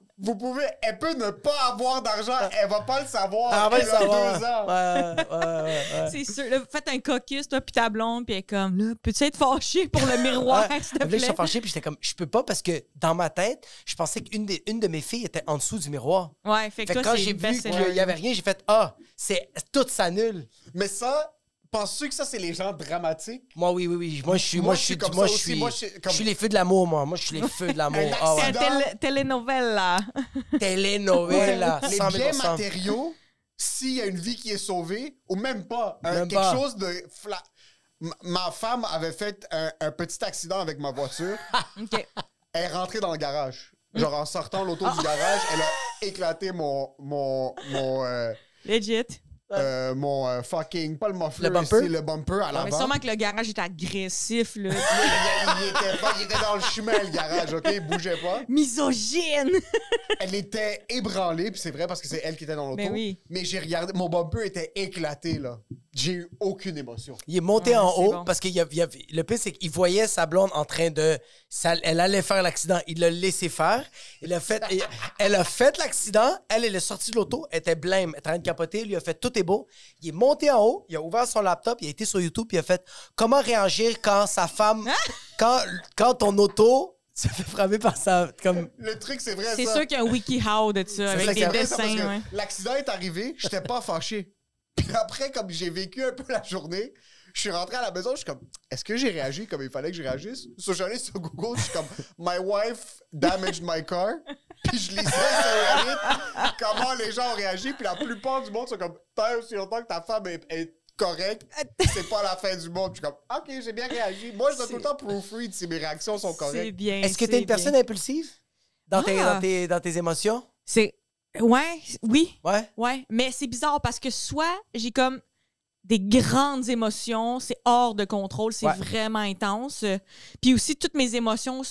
Elle peut ne pas avoir d'argent, elle va pas le savoir. Elle va le savoir. 2 ans. Ouais. C'est sûr. Là, faites un caucus, toi, puis ta blonde, puis elle est comme, là, peux-tu être fâché pour le miroir, s'il te plaît? Là, je suis fâché, puis j'étais comme, je peux pas parce que dans ma tête, je pensais qu'une de mes filles était en dessous du miroir. Ouais, fait que toi, quand c'est j'ai le vu best qu'il seller. y avait rien, j'ai fait, tout s'annule. Mais ça, penses-tu que ça, c'est les gens dramatiques? Moi, oui. Moi, je suis les feux de l'amour, moi. Moi, je suis les feux de l'amour. C'est un telenovela. Telenovela. Les 100 000%. biens matériaux, s'il y a une vie qui est sauvée, ou même pas, chose de... Ma femme avait fait un petit accident avec ma voiture. OK. Elle est rentrée dans le garage. Genre, en sortant l'auto du garage, elle a éclaté mon Legit. fucking... Pas le muffler, Le bumper? c'est le bumper à l'avant. Mais sûrement que le garage est agressif, là. il était dans le chemin, le garage, OK? Il bougeait pas. Misogyne! Elle était ébranlée, puis c'est vrai parce que c'est elle qui était dans l'auto. Mais oui. Mais j'ai regardé, mon bumper était éclaté, là. J'ai eu aucune émotion. Il est monté en c'est haut bon. parce le pire, c'est qu'il voyait sa blonde en train de... elle allait faire l'accident. Il l'a laissé faire. Elle a fait l'accident. Elle est sortie de l'auto. Elle était blême. Elle était en train de capoter. Il lui a fait tout est beau. Il est monté en haut. Il a ouvert son laptop. Il a été sur YouTube. Puis il a fait comment réagir quand sa femme... quand ton auto se fait frapper par sa... Comme... Le truc, c'est vrai, ça. C'est sûr qu'il y a un WikiHow de ça, avec des vrai, ça, parce dessins, que ouais. l'accident est arrivé, j'étais pas fâché. Puis après, comme j'ai vécu un peu la journée, je suis rentré à la maison, je suis comme, est-ce que j'ai réagi comme il fallait que je réagisse? So, j'allais sur Google, je suis comme, my wife damaged my car. Puis je lisais sur Reddit comment les gens ont réagi. Puis la plupart du monde sont comme, tant aussi longtemps que ta femme est correcte, c'est pas la fin du monde. Puis je suis comme, OK, j'ai bien réagi. Moi, je dois tout le temps proofread si mes réactions sont C'est correctes. bien. Est-ce que t'es une personne impulsive dans tes émotions? Ouais, oui. Ouais. Mais c'est bizarre parce que soit j'ai comme des grandes émotions, c'est hors de contrôle, c'est vraiment intense. Puis aussi, toutes mes émotions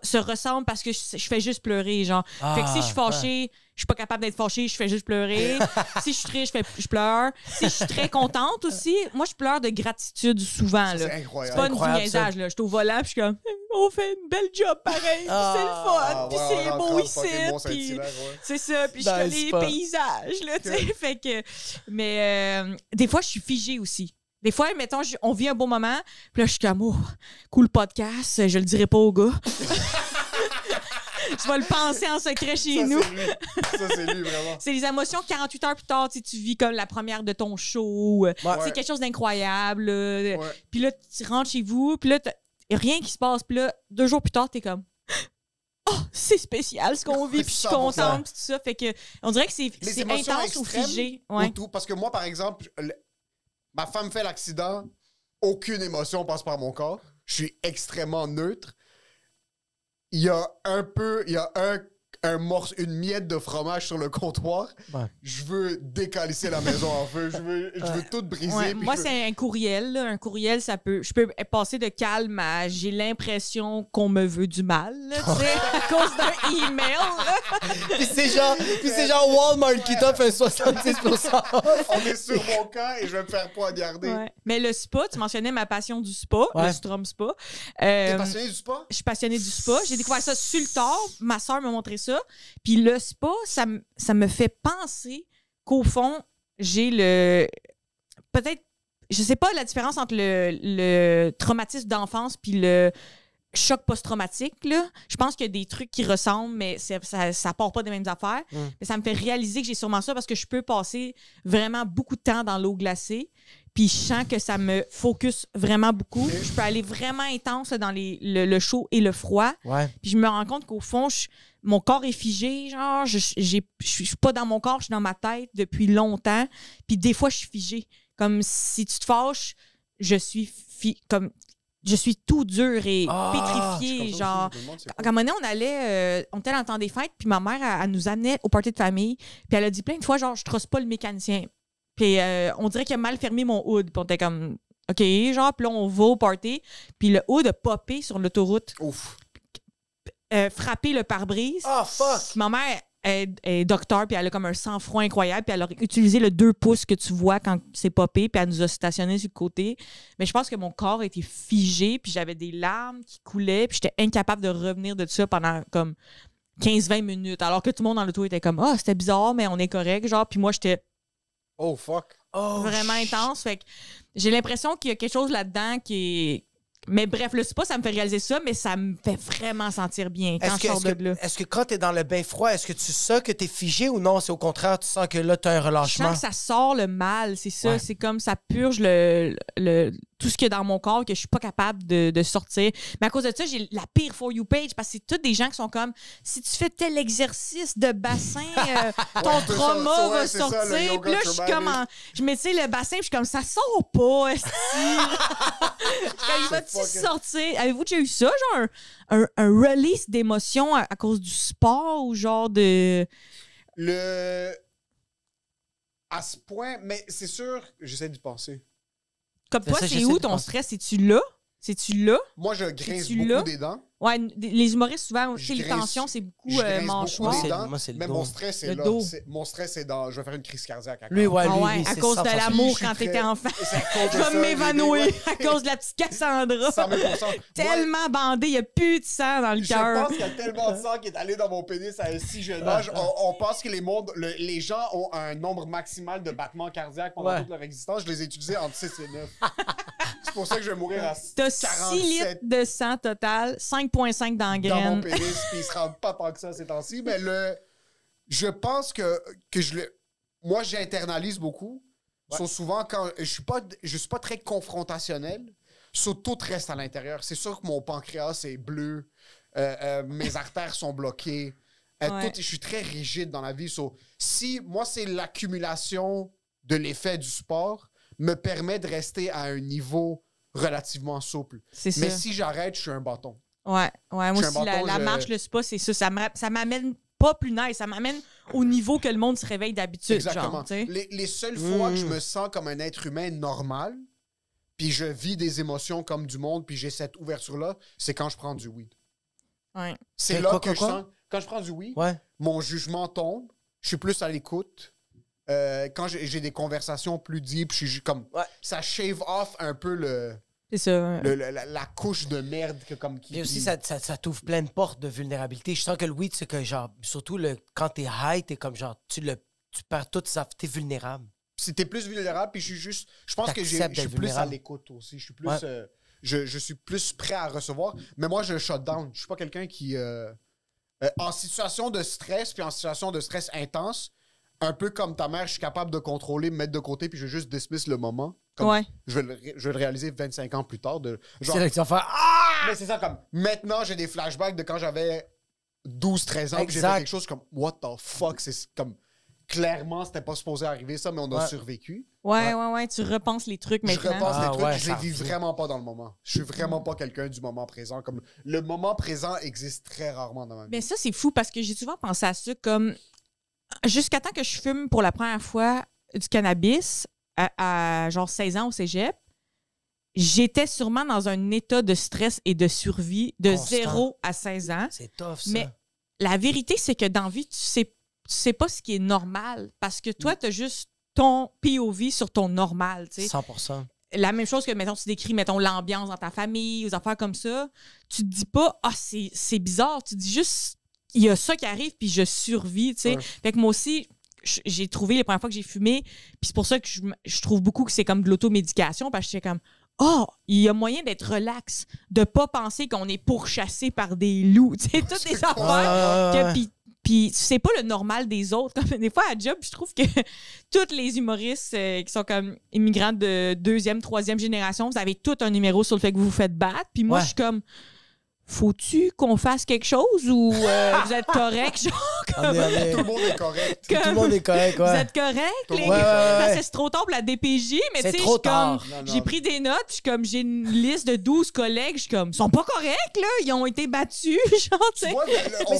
se ressemblent parce que je fais juste pleurer, genre. Fait que si je suis fâchée, je suis pas capable d'être fâchée, je fais juste pleurer. Si je suis triste, je pleure. Si je suis très contente aussi, moi, je pleure de gratitude souvent, là. C'est incroyable. C'est pas du niaisage, là. Je suis au volant, puis je suis comme, on fait une belle job pareil, puis c'est le fun, puis c'est beau ici, puis c'est ça, puis je fais les paysages, là, tu sais. Fait que, mais des fois, je suis figée aussi. Des fois, mettons, on vit un beau moment, puis là, je suis comme, oh, cool podcast, je le dirai pas au gars. Je vais le penser en secret chez nous. Ça, c'est lui, vraiment. C'est les émotions 48 heures plus tard, tu vis comme la première de ton show. C'est quelque chose d'incroyable. Puis là, tu rentres chez vous, puis là, y a rien qui se passe. Puis là, 2 jours plus tard, t'es comme... Oh, c'est spécial ce qu'on vit, puis je suis contente, puis tout ça. Fait que, on dirait que c'est intense ou figé. Ou tout, parce que moi, par exemple, ma femme fait l'accident, aucune émotion passe par mon corps. Je suis extrêmement neutre. Il y a une miette de fromage sur le comptoir. Ouais. Je veux décalisser la maison en feu. Je veux tout briser. Ouais, moi, c'est un courriel. Là. Un courriel, je peux passer de calme à j'ai l'impression qu'on me veut du mal, là, à cause d'un email. Puis c'est genre Walmart qui t'offre un 70%. On est sur mon camp et je vais me faire poignarder. Ouais. Mais le spa, tu mentionnais ma passion du spa, le Strom Spa. T'es passionné du spa? Je suis passionnée du spa. J'ai découvert ça sur le tard. Ma soeur m'a montré ça. Puis le spa, ça me fait penser qu'au fond, j'ai peut-être, je sais pas la différence entre le traumatisme d'enfance puis le choc post-traumatique, là. Je pense qu'il y a des trucs qui ressemblent, mais ça part pas des mêmes affaires. Mais ça me fait réaliser que j'ai sûrement ça parce que je peux passer vraiment beaucoup de temps dans l'eau glacée. Puis je sens que ça me focus vraiment beaucoup. Je peux aller vraiment intense dans le chaud et le froid. Ouais. Puis je me rends compte qu'au fond, mon corps est figé. Genre, je suis pas dans mon corps, je suis dans ma tête depuis longtemps. Puis des fois, je suis figée. Comme si tu te fâches, je suis comme je suis tout dur et pétrifié. Genre, à un moment donné, on était dans le temps des fêtes, puis ma mère, elle nous amenait au party de famille, puis elle a dit plein de fois, genre, je trosse pas le mécanicien. Puis on dirait qu'il a mal fermé mon hood, puis on était comme, OK, genre, puis là, on va au party, puis le hood a popé sur l'autoroute. Ouf. Frappé le pare-brise. Oh, fuck! Ma mère est docteur, puis elle a comme un sang-froid incroyable, puis elle a utilisé le 2 pouces que tu vois quand c'est popé, puis elle nous a stationné sur le côté. Mais je pense que mon corps était figé, puis j'avais des larmes qui coulaient, puis j'étais incapable de revenir de ça pendant comme 15-20 minutes, alors que tout le monde dans l'auto était comme « Ah, c'était bizarre, mais on est correct. » Genre, puis moi, j'étais Oh, fuck. vraiment intense. Fait que j'ai l'impression qu'il y a quelque chose là-dedans qui est... Mais bref, le spa, ça me fait réaliser ça, mais ça me fait vraiment sentir bien quand je sors de là. Est-ce que quand t'es dans le bain froid, est-ce que tu sens que t'es figé ou non? C'est au contraire, tu sens que là, t'as un Je relâchement? sens que ça sort le mal, c'est ça. Ouais. C'est comme ça purge tout ce qu'il y a dans mon corps que je suis pas capable de sortir. Mais à cause de ça, j'ai la pire For You page parce que c'est tous des gens qui sont comme si tu fais tel exercice de bassin, ton trauma va sortir. Puis là, je suis comme je mets le bassin, puis je suis comme ça sort pas, esti. Il va-tu sortir? Avez-vous déjà eu ça, genre un release d'émotions à cause du sport ou genre de. À ce point, mais c'est sûr, j'essaie d'y penser. Comme Mais toi, ça, c'est j'essaie où de ton penser. stress? C'est-tu là? C'est-tu là? Moi, je grince C'est-tu beaucoup là? des dents. Ouais, les humoristes, souvent, Je les grince- tensions, c'est beaucoup Je grince mâchoire. beaucoup des dents, Moi, c'est le mais dos. mon stress est Le là. dos. Mon stress est dans... Je vais faire une crise cardiaque. Lui, ouais, Ah ouais, lui, à c'est cause de 100%. l'amour Je suis quand très- t'étais enfant. C'est à cause de Je ça, vais m'évanouir j'ai à cause de la petite Cassandra. 100%. Tellement bandé, il n'y a plus de sang dans le Je cœur. pense qu'il y a tellement de sang qui est allé dans mon pénis à un si jeune âge. On pense que les gens ont un nombre maximal de battements cardiaques pendant Ouais. toute leur existence. Je les ai utilisés entre 6 et 9. C'est pour ça que je vais mourir à T'as 47 6 litres de sang total, 5,5 dans la dans mon graine. pénis, puis ils se rendent pas tant que ça ces temps-ci. Mais je pense que moi, j'internalise beaucoup. So, souvent, quand je suis pas très confrontationnel, tout reste à l'intérieur. C'est sûr que mon pancréas est bleu, mes artères sont bloquées. Ouais. Je suis très rigide dans la vie. So, si moi, c'est l'accumulation de l'effet du sport me permet de rester à un niveau relativement souple. C'est Mais ça. si j'arrête, je suis un bâton. Ouais, moi Je suis aussi, un bâton, la marche, le spa, c'est ça. Ça m'amène pas plus nice, ça m'amène au niveau que le monde se réveille d'habitude. Exactement. Genre, tu sais. Les seules fois que je me sens comme un être humain normal, puis je vis des émotions comme du monde, puis j'ai cette ouverture-là, c'est quand je prends du weed. Ouais. C'est Mais là quoi, que je quoi? sens... Quand je prends du weed, Ouais. mon jugement tombe, je suis plus à l'écoute. Quand j'ai des conversations plus deep, je suis comme... Ouais. Ça shave off un peu C'est ça. la couche de merde que comme qui... Et aussi, ça t'ouvre plein de portes de vulnérabilité. Je sens que le weed, c'est que, genre, surtout quand t'es high, t'es comme, genre, tu perds tout ça, t'es vulnérable. C'était plus vulnérable, puis je pense que je T'acceptes suis d'être plus à vulnérable. l'écoute aussi. Je suis plus... Ouais. Je suis plus prêt à recevoir. Mais moi, je shut down. Je suis pas quelqu'un qui... en situation de stress, puis en situation de stress intense, un peu comme ta mère, je suis capable de contrôler, me mettre de côté, puis je vais juste dismiss le moment. Comme Ouais. je vais le réaliser 25 ans plus tard. Genre, C'est là que tu vas faire Ah! mais c'est ça, comme maintenant, j'ai des flashbacks de quand j'avais 12-13 ans, puis j'ai fait Exact. quelque chose comme What the fuck? C'est comme clairement, c'était pas supposé arriver ça, mais on a Ouais. survécu. Ouais, tu repenses les trucs Je maintenant. repense Ah, les trucs, ouais, je ça les vis refait. vraiment pas dans le moment. Je suis vraiment pas quelqu'un du moment présent. Comme le moment présent existe très rarement dans ma vie. Mais ça, c'est fou parce que j'ai souvent pensé à ça comme jusqu'à temps que je fume pour la première fois du cannabis à genre 16 ans au cégep, j'étais sûrement dans un état de stress et de survie de Constant. 0 à 16 ans. C'est tough, ça. Mais la vérité, c'est que dans la vie, tu sais pas ce qui est normal parce que toi, tu as juste ton POV sur ton normal, tu sais. 100%. La même chose que, mettons, tu décris, mettons, l'ambiance dans ta famille, aux affaires comme ça. Tu te dis pas, ah, c'est bizarre. Tu dis juste, il y a ça qui arrive, puis je survis, tu sais. Ouais. Fait que moi aussi, j'ai trouvé les premières fois que j'ai fumé, puis c'est pour ça que je trouve beaucoup que c'est comme de l'automédication, parce que j'étais comme, oh, il y a moyen d'être relax, de pas penser qu'on est pourchassé par des loups, tu sais, toutes des affaires. Ouais. Puis c'est pas le normal des autres. Comme des fois, à job, je trouve que tous les humoristes qui sont comme immigrants de 2e, 3e génération, vous avez tout un numéro sur le fait que vous vous faites battre. Puis moi, Ouais. je suis comme, faut-tu qu'on fasse quelque chose ou vous êtes correct, genre, Tout le monde est correct. Tout le monde est correct, vous ouais. êtes correct, les Ouais, gars? ouais, Parce ouais. que c'est trop tard pour la DPJ, mais C'est tu sais, trop je suis comme, tard. Non, non. j'ai pris des notes, je suis comme, j'ai une liste de 12 collègues, je suis comme, ils sont pas corrects, là, ils ont été battus, genre, tu sais. Tu vois, on Mais parle-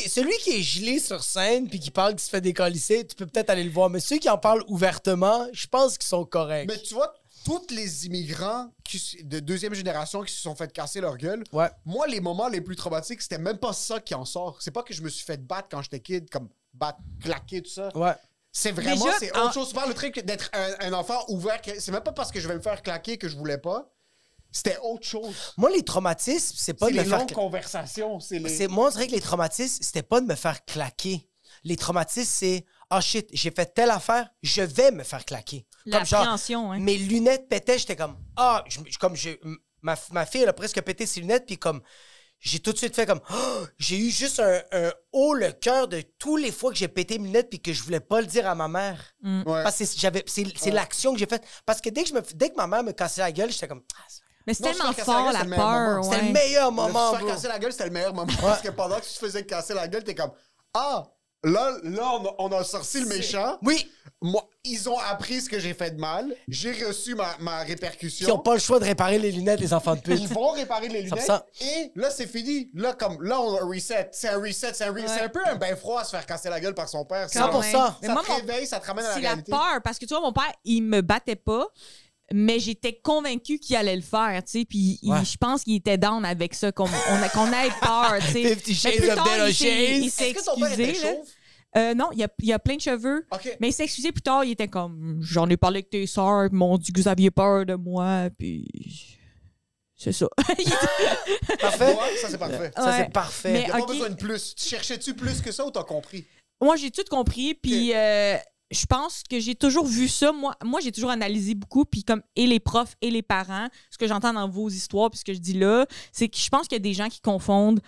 celui qui est gelé sur scène puis qui parle qu'il se fait décalisser, tu peux peut-être aller le voir. Mais ceux qui en parlent ouvertement, je pense qu'ils sont corrects. Mais tu vois, tous les immigrants de deuxième génération qui se sont fait casser leur gueule, Ouais. moi, les moments les plus traumatiques, c'était même pas ça qui en sort. C'est pas que je me suis fait battre quand j'étais kid, comme battre, claquer, tout ça. Ouais. C'est vraiment, Déjà, c'est autre chose. Souvent, le truc d'être un enfant ouvert, c'est même pas parce que je vais me faire claquer que je voulais pas. C'était autre chose. Moi, les traumatismes, c'est pas C'est de me les faire... longues conversations. C'est les... Moi, on dirait que les traumatismes, c'était pas de me faire claquer. Les traumatismes, c'est « Ah shit, j'ai fait telle affaire, je vais me faire claquer. » Comme genre, L'appréhension, hein. mes lunettes pétaient, j'étais comme « Ah! » Ma fille, elle a presque pété ses lunettes, puis comme... J'ai tout de suite fait comme oh, j'ai eu juste un haut le cœur de tous les fois que j'ai pété mes lunettes puis que je voulais pas le dire à ma mère. Ouais. Parce que c'est l'action que j'ai faite. Parce que dès que ma mère me cassait la gueule, j'étais comme ah, Mais c'est Non, tellement se faire casser la fort, gueule, la c'est le meilleur peur, moment. c'était le ouais. meilleur Le moment, se faire bro. casser la gueule, c'était le meilleur moment. Parce que pendant que tu te faisais casser la gueule, t'es comme ah, là on a sorti le méchant. Oui, Moi, ils ont appris ce que j'ai fait de mal. J'ai reçu ma qui n'ont répercussion. pas le choix de réparer les lunettes des enfants de pute. Ils vont réparer les lunettes. 100%. Et là, c'est fini. Là, on a un reset. C'est un reset. C'est un peu un bain froid à se faire casser la gueule par son père. 100%. Ça Mais moi, te mon- réveille, ça te ramène à la C'est la réalité. peur, parce que tu vois, mon père, il me battait pas, mais j'étais convaincue qu'il allait le faire, tu sais, puis Ouais. je pense qu'il était down avec ça, qu'on ait peur, tu sais. 50 Mais Shades plus of tard, Bella il Shades. s'est Est-ce que ton père était excusé, là. chauve? Non, il a plein de cheveux. OK. Mais il s'est excusé plus tard, il était comme j'en ai parlé avec tes sœurs, ils m'ont dit que vous aviez peur de moi, puis c'est ça. Parfait. Ouais, ça, c'est parfait. Ça, Ouais. c'est parfait. Mais- Il n'y a pas OK. besoin de plus. Tu cherchais-tu plus que ça ou t'as compris? Moi, j'ai tout compris, puis je pense que j'ai toujours vu ça. Moi, j'ai toujours analysé beaucoup, puis comme et les profs et les parents, ce que j'entends dans vos histoires, puis ce que je dis là, c'est que je pense qu'il y a des gens qui confondent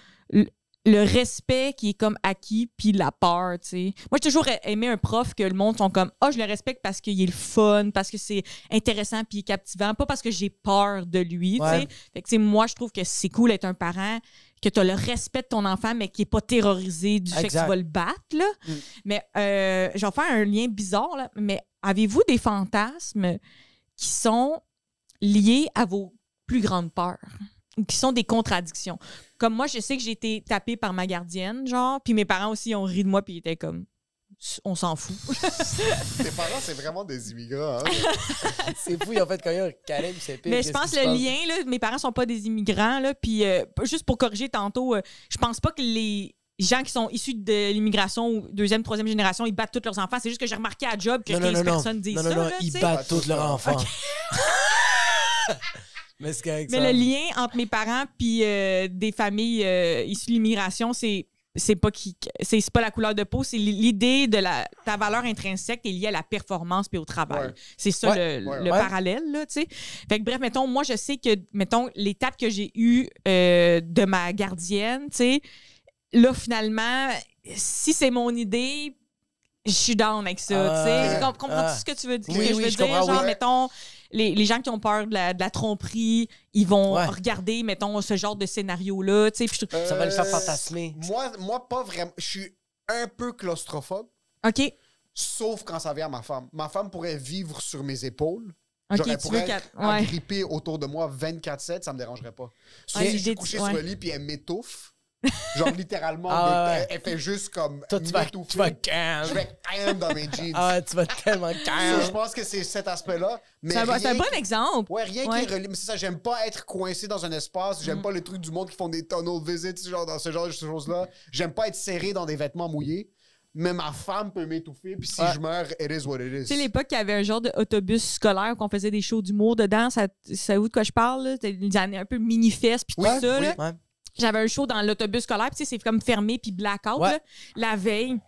le respect qui est comme acquis puis la peur, tu sais. Moi, j'ai toujours aimé un prof que le monde sont comme « Ah, je le respecte parce qu'il est le fun, parce que c'est intéressant puis il est captivant, pas parce que j'ai peur de lui, tu Ouais. sais. » Fait que, tu sais, moi, je trouve que c'est cool d'être un parent, que tu as le respect de ton enfant, mais qui est pas terrorisé du fait que Exact. tu vas le battre, là. Mais je vais faire un lien bizarre, là. Mais avez-vous des fantasmes qui sont liés à vos plus grandes peurs? Ou qui sont des contradictions? Comme moi, je sais que j'ai été tapée par ma gardienne, genre, puis mes parents aussi ont ri de moi, puis ils étaient comme... On s'en fout. Tes parents, c'est vraiment des immigrants. Hein? C'est fou, ils ont fait quand même un câlin, c'est pire. Mais je pense que le lien, là, mes parents sont pas des immigrants, là, puis juste pour corriger tantôt, je pense pas que les gens qui sont issus de l'immigration ou deuxième, troisième génération, ils battent tous leurs enfants. C'est juste que j'ai remarqué à job que 15 personnes disent non, ça. non, là, ils tu sais. battent tous leurs enfants. Ok. Mais c'est correct, Mais ça. le lien entre mes parents puis des familles issues de l'immigration, c'est pas la couleur de peau, c'est l'idée de ta valeur intrinsèque est liée à la performance puis au travail. Ouais. C'est ça Ouais. le Ouais. parallèle, là, tu sais. Fait que bref, mettons, moi, je sais que, mettons, l'étape que j'ai eue de ma gardienne, tu sais, là, finalement, si c'est mon idée, je suis down avec ça, tu sais. Comprends-tu ce que tu veux dire? Oui, que je oui, veux je dire? comprends, Genre, oui. mettons, les gens qui ont peur de la tromperie, ils vont Ouais. regarder, mettons, ce genre de scénario-là, tu sais. Puis je trouve... Ça va le faire fantasmer. Moi, pas vraiment. Je suis un peu claustrophobe, OK. sauf quand ça vient à ma femme. Ma femme pourrait vivre sur mes épaules. OK, Genre, elle tu veux pourrait qu'elle... être Ouais. agrippée autour de moi 24/7, ça me dérangerait pas. Si Ouais, je l'idée suis de- couché ouais. sur le lit puis elle m'étouffe, genre littéralement, Ah ouais. elle fait juste comme Toi, tu vas m'étouffer. calme. Je vais calme dans mes jeans. Ah ouais, tu vas tellement So, calme. je pense que c'est cet aspect-là. Mais C'est un rien bon qui- exemple. Ouais, rien Ouais. qui est relié. Mais c'est ça, j'aime pas être coincé dans un espace. J'aime pas les trucs du monde qui font des tunnel visits, genre dans ce genre de choses-là. J'aime pas être serré dans des vêtements mouillés. Mais ma femme peut m'étouffer. Puis si Ouais. je meurs, it is what it is. Tu sais, l'époque, il y avait un genre d'autobus scolaire qu'on faisait des shows d'humour dedans. Ça où de quoi je parle? Là? C'était des années un peu mini-fest puis tout Ouais, ça. oui. Là. Ouais. J'avais un show dans l'autobus scolaire, puis tu sais, c'est comme fermé puis blackout. Ouais. Là. La veille,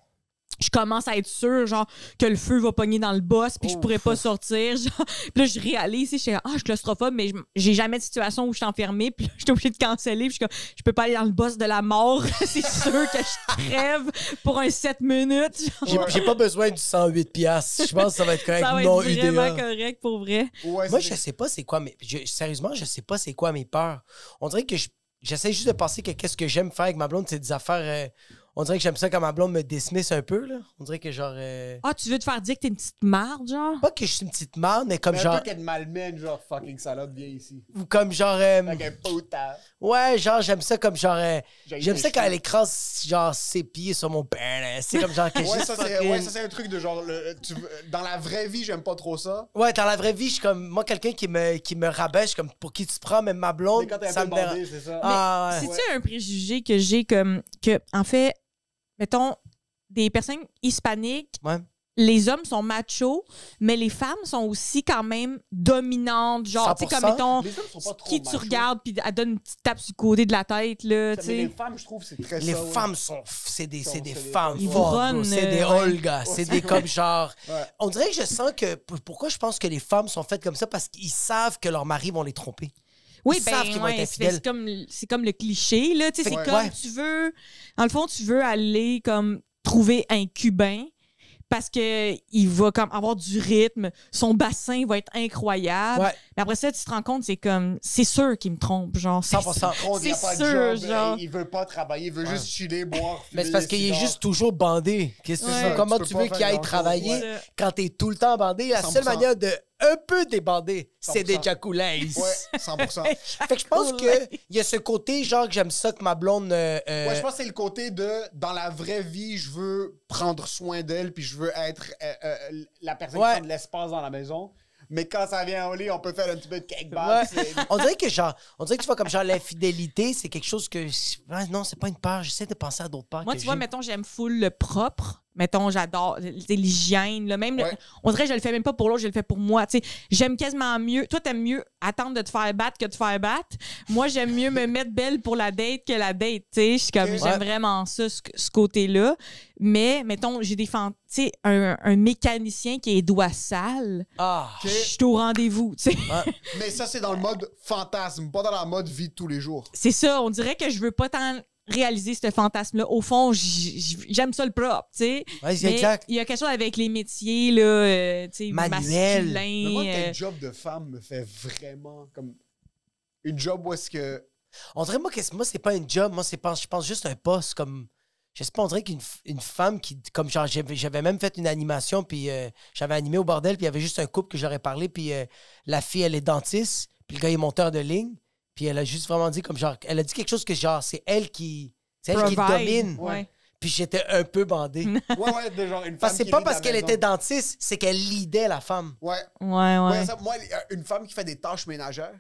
je commence à être sûre, genre, que le feu va pogner dans le boss, puis je pourrais pas sortir. Genre. Puis là, je réalise, je suis je suis claustrophobe, mais j'ai jamais de situation où je suis enfermée, puis là, je suis obligée de canceller, puis je suis comme, je peux pas aller dans le boss de la mort. C'est sûr que je crève pour un 7 minutes. Genre. J'ai pas besoin du 108 piastres. Je pense que ça va être correct. Ça va non, être vraiment UDA. correct pour vrai. Ouais, Moi, c'est- je sais pas c'est quoi, mais sérieusement, je sais pas c'est quoi mes peurs. On dirait que j'essaie juste de penser que qu'est-ce que j'aime faire avec ma blonde, c'est des affaires... on dirait que j'aime ça quand ma blonde me dismiss un peu, là. On dirait que genre... Ah, tu veux te faire dire que t'es une petite marde, genre? Pas que je suis une petite marde, mais comme Mais genre... un peu qu'elle malmène, genre fucking salope, viens ici. Ou comme genre... Avec un putain. Ouais, genre, j'aime ça comme genre... j'aime ça tes quand cheveux. elle écrase, genre, ses pieds sur mon père. C'est comme genre... Que Ouais, juste ça, c'est un truc de genre. Dans la vraie vie, j'aime pas trop ça. Ouais, dans la vraie vie, je suis comme... Moi, quelqu'un qui me rabaisse, je suis comme... Pour qui tu te prends, même ma blonde, Mais quand t'es un ça peu me dérange. bandé, c'est ça. Ah, ouais. C'est-tu un préjugé que j'ai comme que, en fait, mettons, des personnes hispaniques, Ouais. les hommes sont machos, mais les femmes sont aussi quand même dominantes. Genre, tu sais, comme 100%. mettons, Les hommes sont pas trop qui tu machos. regardes, puis elle donne une petite tape sur le côté de la tête, là, tu Mais les sais. femmes, je trouve, c'est très Les ça. ouais. femmes sont... C'est des c'est femmes des fortes, Ivronnes, bro. C'est des ouais. Olga. C'est des comme genre... Ouais. On dirait que je sens que... Pourquoi je pense que les femmes sont faites comme ça? Parce qu'ils savent que leurs maris vont les tromper. Oui, Ils ben, savent qu'ils vont être ouais, infidèles. c'est comme le cliché, là, tu sais, Fait c'est que, comme ouais. tu veux, dans le fond, tu veux aller comme trouver un Cubain parce que il va comme avoir du rythme, son bassin va être incroyable. Ouais. Mais après ça, tu te rends compte, c'est comme, c'est sûr qu'il me trompe, genre. 100%. Il y a C'est pas de sûr, job, genre. il veut pas travailler, il veut juste chiller, boire. Mais fumer c'est parce des qu'il est cigares. juste toujours bandé. Qu'est-ce que tu Ouais. veux? Comment Tu peux tu pas veux faire qu'il aille grand-chose, travailler ouais. quand t'es tout le temps bandé? La seule 100%. manière de un peu débander, c'est 100%. d'éjaculer. Ouais, 100%. Fait que je pense qu'il y a ce côté, genre, que j'aime ça que ma blonde... Ouais, je pense que c'est le côté de, dans la vraie vie, je veux prendre soin d'elle, puis je veux être la personne Ouais. qui prend de l'espace dans la maison. Mais quand ça vient au lit, on peut faire un petit peu de cake-back. Ouais. On dirait que tu vois comme genre l'infidélité, c'est quelque chose que... Ouais, non, c'est pas une peur. J'essaie de penser à d'autres peurs Moi, que tu vois, j'ai. mettons, j'aime full le propre. Mettons, j'adore l'hygiène. Là. Même, Ouais. on dirait que je le fais même pas pour l'autre, je le fais pour moi. Tu sais, j'aime quasiment mieux. Toi, t'aimes mieux attendre de te faire battre que de te faire battre. Moi, j'aime mieux me mettre belle pour la date que la date. Tu sais, je suis comme, Ok. j'aime vraiment ça, ce côté-là. Mais, mettons, j'ai des tu sais, un mécanicien qui a les doigts sales. Ah! Je suis au rendez-vous. Tu sais. Mais ça, c'est dans le mode fantasme, pas dans la mode vie de tous les jours. C'est ça, on dirait que je veux pas tant réaliser ce fantasme-là. Au fond, j'aime ça le propre, tu sais. Ouais, c'est Mais exact. il y a quelque chose avec les métiers, là, tu sais, Manuel. Mais moi, masculins. quel job de femme me fait vraiment comme une job où est-ce que... On dirait, moi, c'est pas un job. Moi, je pense juste un poste comme... Je sais pas, on dirait une femme qui... Comme genre, j'avais même fait une animation, puis j'avais animé au bordel, puis il y avait juste un couple que j'aurais parlé, puis la fille, elle est dentiste, puis le gars est monteur de ligne, puis elle a juste vraiment dit comme genre... Elle a dit quelque chose que genre, c'est elle qui domine. Ouais. Puis j'étais un peu bandé. Ouais, de genre une femme Parce que c'est qui pas lead parce la qu'elle maison. était dentiste, c'est qu'elle lidait la femme. Ouais. Ouais. Ouais, ça, moi, une femme qui fait des tâches ménagères,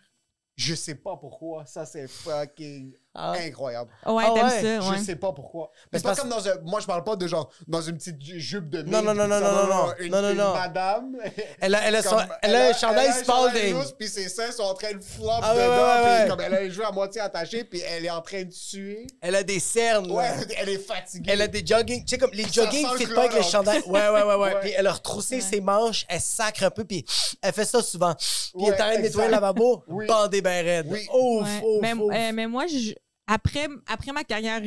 je sais pas pourquoi. Ça, c'est fucking Ah. incroyable. Ouais, Ah t'aimes ouais, ça, ouais. Je sais pas pourquoi. Mais C'est pas c'est comme dans un... Moi, je parle pas de genre dans une petite jupe de Non, mille, non, non, puis non, ça, non, non, une, non, non, une non. madame. Elle a Comme- un chandail Spalding. lousse, puis ses seins sont en train de flop Ah, ouais, dedans, ouais, ouais. puis comme elle a les joues à moitié attachés, puis elle est en train de suer. Elle a des cernes. là. Ouais, elle est fatiguée. Elle a des jogging. Tu sais, comme les Ça jogging sent le fit pas avec les chlore. chandails. Ouais. Ouais. Puis elle a retroussé ses manches, elle sacre un peu, puis elle fait ça souvent. Puis elle Ouais, est en train de nettoyer exact. le lavabo, Oui. bandée ben raide. Oui. Ouf, Ouais. ouf, mais, ouf. mais moi, après ma carrière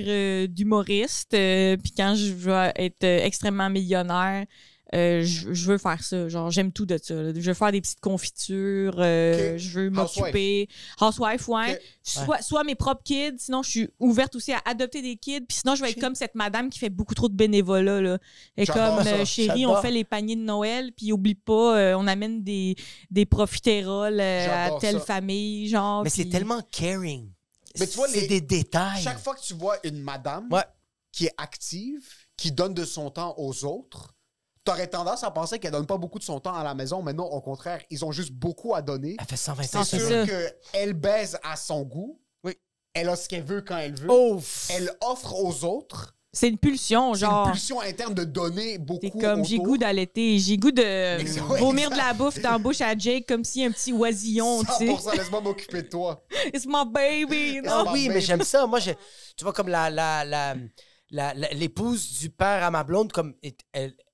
d'humoriste, puis quand je vais être extrêmement millionnaire, je veux faire ça. Genre, j'aime tout de ça. Là. Je veux faire des petites confitures. Je veux m'occuper. Housewife, ouais. Ok. Soit mes propres kids. Sinon, je suis ouverte aussi à adopter des kids. Puis sinon, je vais être comme cette madame qui fait beaucoup trop de bénévolat. Là. Et J'adore comme, ça. chérie, J'adore. on fait les paniers de Noël. Puis oublie pas, on amène des profiteroles à J'adore telle ça. famille. Genre, Mais c'est puis- tellement caring. Mais tu vois, c'est des détails. Chaque fois que tu vois une madame Ouais. qui est active, qui donne de son temps aux autres, t'aurais tendance à penser qu'elle donne pas beaucoup de son temps à la maison, mais non, au contraire, ils ont juste beaucoup à donner. Elle fait 120 C'est ans. c'est sûr ça. qu'elle baise à son goût. Oui. Elle a ce qu'elle veut quand elle veut. Ouf. Elle offre aux autres. C'est une pulsion, C'est genre. une pulsion interne de donner beaucoup. C'est comme, j'ai autour. goût d'allaiter, j'ai goût de Ouais, vomir de exact. la bouffe dans la bouche à Jake comme si un petit oisillon, tu sais. 100%, laisse-moi m'occuper de toi. It's my baby, Ah non? oui, mais j'aime ça. Moi, tu vois, comme l'épouse du père à ma blonde, comme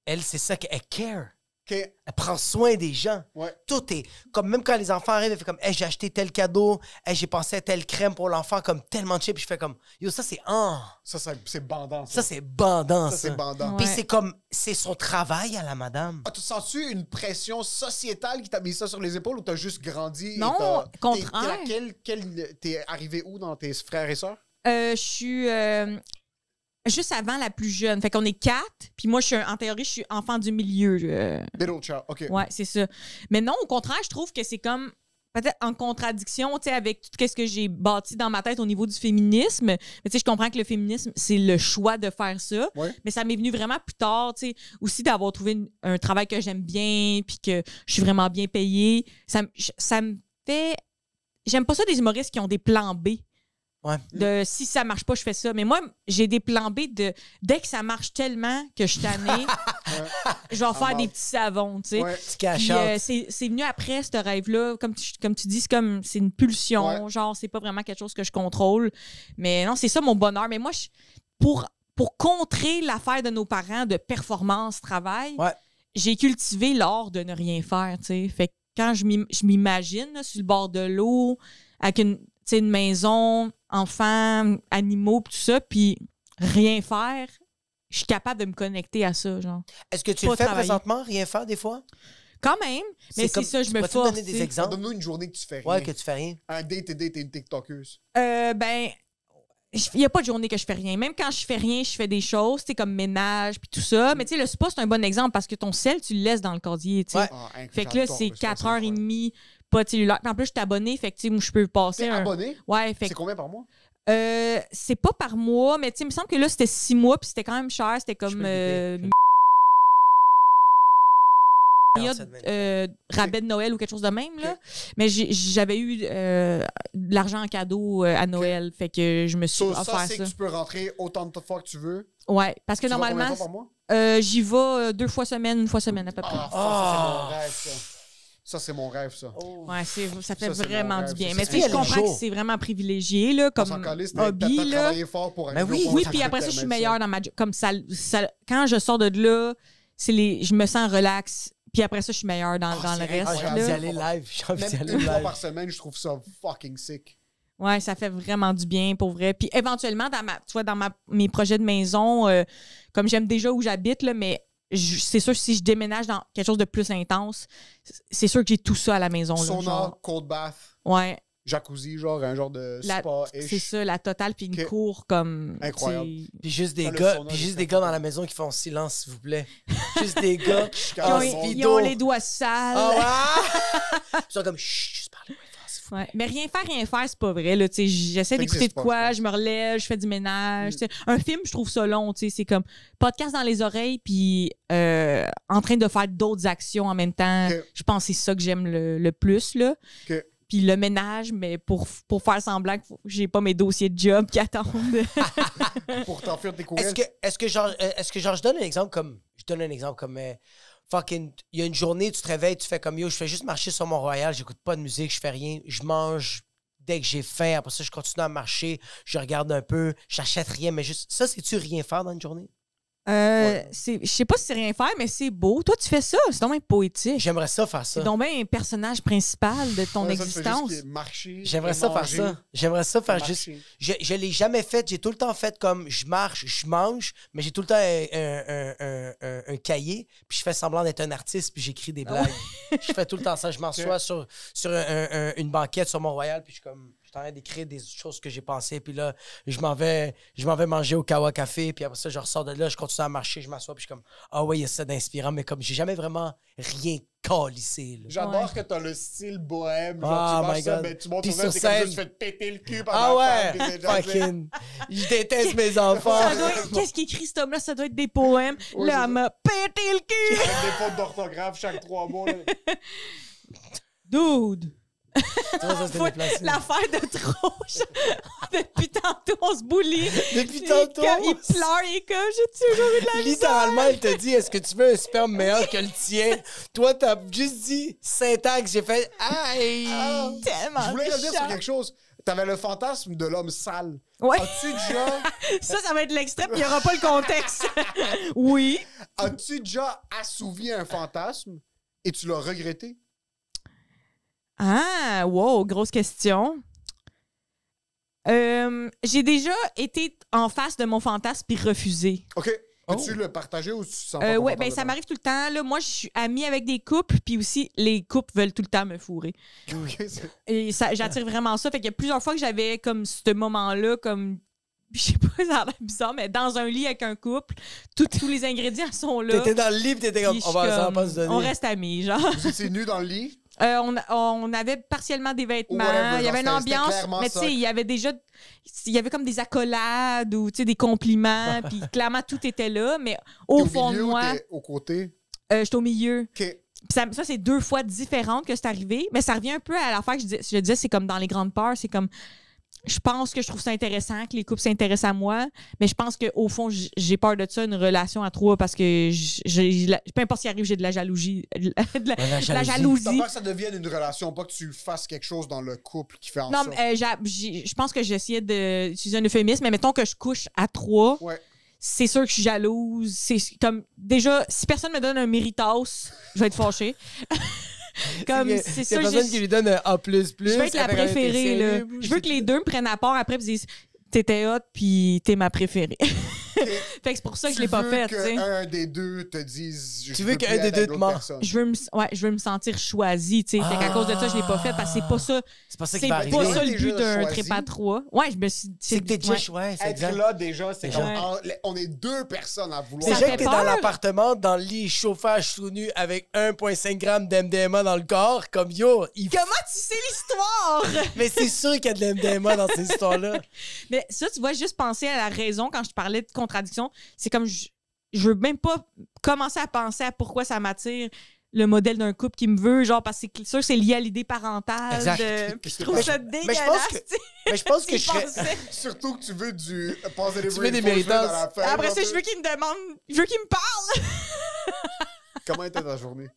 elle c'est ça qu'elle care. OK. Elle prend soin des gens. Ouais. Tout est... Comme même quand les enfants arrivent, elle fait comme, hey, j'ai acheté tel cadeau, hey, j'ai pensé à telle crème pour l'enfant, comme tellement de chips. Puis je fais comme, yo, ça, c'est... Ça, c'est bandant, ça. Ça, c'est bandant, Ça, ça. c'est bandant. Puis Ouais. c'est comme... C'est son travail à la madame. Ah, tu sens-tu une pression sociétale qui t'a mis ça sur les épaules ou t'as juste grandi? Non, et t'as- contraire. T'es arrivé où dans tes frères et sœurs? Je suis juste avant la plus jeune. Fait qu'on est 4. Puis moi, en théorie, je suis enfant du milieu. Middle child, OK. Ouais, c'est ça. Mais non, au contraire, je trouve que c'est comme peut-être en contradiction, tu sais, avec tout ce que j'ai bâti dans ma tête au niveau du féminisme. Mais tu sais, je comprends que le féminisme, c'est le choix de faire ça. Ouais. Mais ça m'est venu vraiment plus tard, tu sais, aussi d'avoir trouvé un travail que j'aime bien, puis que je suis vraiment bien payée. Ça me fait... J'aime pas ça des humoristes qui ont des plans B. Ouais. De si ça marche pas, je fais ça. Mais moi, j'ai des plans B de dès que ça marche tellement que je suis tannée, je vais faire des petits savons, tu sais. Ouais. Petit cash Puis, out. c'est venu après ce rêve-là. Comme tu dis, c'est une pulsion. Ouais. Genre, c'est pas vraiment quelque chose que je contrôle. Mais non, c'est ça mon bonheur. Mais moi, pour contrer l'affaire de nos parents de performance, travail, Ouais. j'ai cultivé l'art de ne rien faire, tu sais. Fait que quand je m'imagine là, sur le bord de l'eau, avec une maison, enfants, animaux, pis tout ça, puis rien faire, je suis capable de me connecter à ça, genre. Est-ce que tu pas le fais travailler. présentement, rien faire des fois? Quand même, mais c'est comme- ça, je tu me pourrais-tu force. donner des tu sais. exemples? Donne-nous une journée que tu fais rien. Ouais, que tu fais rien. Un date et une TikTokeuse. Ben, il n'y a pas de journée que je fais rien. Même quand je fais rien, je fais des choses, tu sais, comme ménage puis tout ça. Mais tu sais, le spa, c'est un bon exemple parce que ton sel, tu le laisses dans le cordier, tu sais. Ouais. Fait que là, c'est 4h30, pas de cellulaire. Puis en plus, je suis abonnée, fait que tu sais, moi, je peux passer T'es un... abonné? Ouais, fait C'est combien par mois? c'est pas par mois, mais tu sais, il me semble que là, c'était 6 mois, puis c'était quand même cher. C'était comme peux le période, rabais de Noël ou quelque chose de même, là. Mais j'avais eu de l'argent en cadeau à Noël, fait que je me suis Ça, offert c'est ça. que tu peux rentrer autant de fois que tu veux. Ouais, parce que Tu vas combien de normalement, fois par mois? j'y vais 2 fois semaine, 1 fois semaine à peu près. Ah, ça, c'est mon rêve, ça. Ça, c'est mon rêve, ça. Ouais, ça fait Ça, c'est vraiment mon du rêve, bien. ça, Mais c'est tu sais, je quel comprends jour? que c'est vraiment privilégié, là, On s'en comme calisse, t'as hobby, là. travaillé fort pour Ben oui. arriver au Oui, point puis où après ça, tu je suis permets meilleure dans ma job. Comme ça, quand je sors de là, je me sens relax. Puis après ça, je suis meilleure dans le c'est reste. Ah, j'ai incroyable. envie d'y là. aller live. J'ai envie d'y Même aller une fois live. par semaine, je trouve ça fucking sick. Ouais, ça fait vraiment du bien, pour vrai. Puis éventuellement, dans mes projets de maison, comme j'aime déjà où j'habite, là, mais c'est sûr que si je déménage dans quelque chose de plus intense, c'est sûr que j'ai tout ça à la maison. Là, Sauna, genre. cold bath, Ouais, jacuzzi, genre un genre de spa-ish. c'est ça, la totale, puis une Ok. cour comme... Incroyable. tu sais, Puis juste des Dans le gars, sauna, puis c'est juste des gars dans la important. maison qui font silence, s'il vous plaît. Juste des gars. Ils ont, en ils speedo. ont les doigts sales. Ah ouais? Ils sont comme, chut, juste parlez moins fort, s'il vous plaît. Ouais. Mais rien faire, c'est pas vrai. Là, tu sais, j'essaie Ça d'écouter existe de pas, quoi, je pense. je me relève, je fais du ménage. tu sais. Un film, je trouve ça long. Tu sais, c'est comme podcast dans les oreilles, puis en train de faire d'autres actions en même temps. Ok. Je pense que c'est ça que j'aime le plus. Là. Ok. Puis le ménage, mais pour faire semblant que j'ai pas mes dossiers de job qui attendent. Pour t'enfuir tes courriels. Est-ce que genre, je donne un exemple comme, fucking, il y a une journée, tu te réveilles, tu fais comme, yo, je fais juste marcher sur Mont-Royal, j'écoute pas de musique, je fais rien, je mange dès que j'ai faim, après ça, je continue à marcher, je regarde un peu, j'achète rien, mais juste, ça, c'est-tu rien faire dans une journée? Je sais pas si c'est rien faire, mais c'est beau. Toi, tu fais ça. C'est donc bien poétique. J'aimerais ça faire ça. C'est donc bien un personnage principal de ton Ouais, ça, tu fais existence. juste marcher. J'aimerais et ça faire manger. ça. J'aimerais ça faire Marcher. juste. Je l'ai jamais fait. J'ai tout le temps fait comme je marche, je mange, mais j'ai tout le temps un cahier, puis je fais semblant d'être un artiste, puis j'écris des blagues. Je fais tout le temps ça. Je m'assois sur une banquette sur Mont-Royal, puis je suis en train d'écrire des choses que j'ai pensées, puis là, je m'en vais manger au Kawa Café, puis après ça, je ressors de là, je continue à marcher, je m'assois, puis je suis comme, ah ouais, il y a ça d'inspirant, mais comme j'ai jamais vraiment rien calissé, là. J'adore que t'as le style bohème. Genre, Oh tu my marches ça, God. mais tu montes Puis au c'est sur comme scène. juste fait péter le cul pendant Ah la femme, ouais, puis c'est genre, fucking. Je déteste mes enfants. Qu'est-ce qu'il écrit cet homme-là? Ça doit être des poèmes. Oui, là, c'est elle m'a pété le cul! avec des fautes d'orthographe chaque 3 mois. Là. Dude! Tu vois, ça, c'était déplacé. L'affaire de trop. Depuis tantôt, on se boulie. Depuis tantôt. Il pleure, il est comme, j'ai toujours eu de la Littéralement, elle te dit, est-ce que tu veux un sperme meilleur que le tien? Toi, t'as juste dit syntaxe. J'ai fait, aïe! tellement Je voulais revenir sur méchant. quelque chose. T'avais le fantasme de l'homme sale. Ouais. As-tu déjà... Ça va être l'extrait, puis il n'y aura pas le contexte. Oui. As-tu déjà assouvi un fantasme et tu l'as regretté? Ah, wow, grosse question. J'ai déjà été en face de mon fantasme puis refusé. OK. Peux-tu le partager ou tu sens pas Ouais, confortable ben ça dedans? m'arrive tout le temps. Là, moi, je suis amie avec des couples, puis aussi, les couples veulent tout le temps me fourrer. OK, c'est- Et ça, j'attire vraiment ça. Fait qu'il y a plusieurs fois que j'avais comme ce moment-là, comme... Je sais pas, ça a l'air bizarre, mais dans un lit avec un couple, tous les ingrédients sont là. T'étais dans le lit, pis t'étais comme, Puis je on suis va comme, pas se donner. on reste amis, genre. Vous étiez nus dans le lit? On avait partiellement des vêtements. Whatever, Il y avait une genre, c'était ambiance, clairement mais tu ça. sais, il y avait déjà... Il y avait comme des accolades ou tu sais, des compliments, puis clairement, tout était là, mais au T'es fond de milieu ou moi, t'es au côté? j'étais au milieu. OK. Puis ça c'est 2 fois différentes que c'est arrivé, mais ça revient un peu à l'affaire que je disais, c'est comme dans les grandes peurs, c'est comme... Je pense que je trouve ça intéressant, que les couples s'intéressent à moi, mais je pense qu'au fond, j'ai peur de ça, une relation à 3, parce que peu importe ce qui arrive, j'ai de la jalousie. De la jalousie. T'as peur que ça devienne une relation, pas que tu fasses quelque chose dans le couple qui fait en Non, sorte... mais je pense que j'essayais d'utiliser un euphémisme, mais mettons que je couche à 3, Ouais. c'est sûr que je suis jalouse. C'est comme, déjà, si personne me donne un méritos, je vais être fâchée. Comme, c'est ça, personne qui lui donne un A++. je veux être la avec un préférée, là. TCE. Je veux que les deux me prennent à part après et disent t'étais hot puis t'es ma préférée. Fait que c'est pour ça que je l'ai pas fait, tu sais. Un des deux te dise... je Tu veux peux qu'un plus des être deux avec te l'autre ment. personne. Je veux me sentir choisie, tu sais. Fait qu'à cause de ça, je l'ai pas fait parce que c'est pas ça. C'est pas ça C'est qui va pas arriver. ça le Déjà but d'un choisi. trépas 3. Ouais, je me suis. C'est que t'es déjà ouais, c'est Être exact. là, déjà, c'est comme... Ouais. On est 2 personnes à vouloir... Ça Déjà fait que t'es peur. dans l'appartement, dans le lit, chauffage tout nu avec 1,5 g d'MDMA dans le corps, comme yo, Comment tu sais l'histoire? Mais c'est sûr qu'il y a de l'MDMA dans ces histoires-là. Mais ça, tu vois, juste penser à la raison quand je parlais de contradiction, c'est comme je veux même pas commencer à penser à pourquoi ça m'attire le modèle d'un couple qui me veut, genre, parce que c'est sûr c'est lié à l'idée parentale. Exact. Puis je trouve Mais ça je pense dégueulasse. que- tu sais. Mais je pense que je Tu serais... pensais. Surtout que tu veux du positive Tu veux des reinforcement méritances. à la fin. Après un ça, peu. je veux qu'il me demande, je veux qu'il me parle. Comment était ta journée?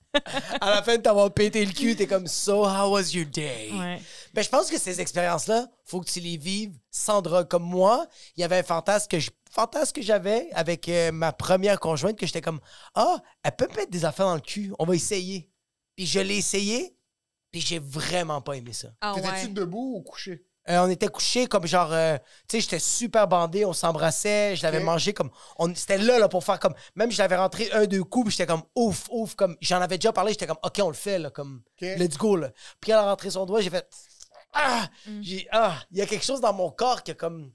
À la fin de t'avoir pété le cul, t'es comme « So, how was your day? Ouais. Ben, je pense que ces expériences-là, faut que tu les vives sans drogue. Comme moi, il y avait un fantasme que j'avais avec ma première conjointe que j'étais comme « Ah, elle peut mettre des affaires dans le cul, on va essayer. » Puis je l'ai essayé, puis j'ai vraiment pas aimé ça. Ah T'étais-tu ouais. debout ou couché? On était couchés comme genre... tu sais, j'étais super bandé, on s'embrassait, je l'avais Ok. mangé comme... C'était là pour faire comme... Même je l'avais rentré 1-2 coups, puis j'étais comme ouf, comme... J'en avais déjà parlé, j'étais comme OK, on le fait, là, comme... Ok. Let's go, là. Puis elle a rentré son doigt, j'ai fait... Ah! Il y a quelque chose dans mon corps qui a comme...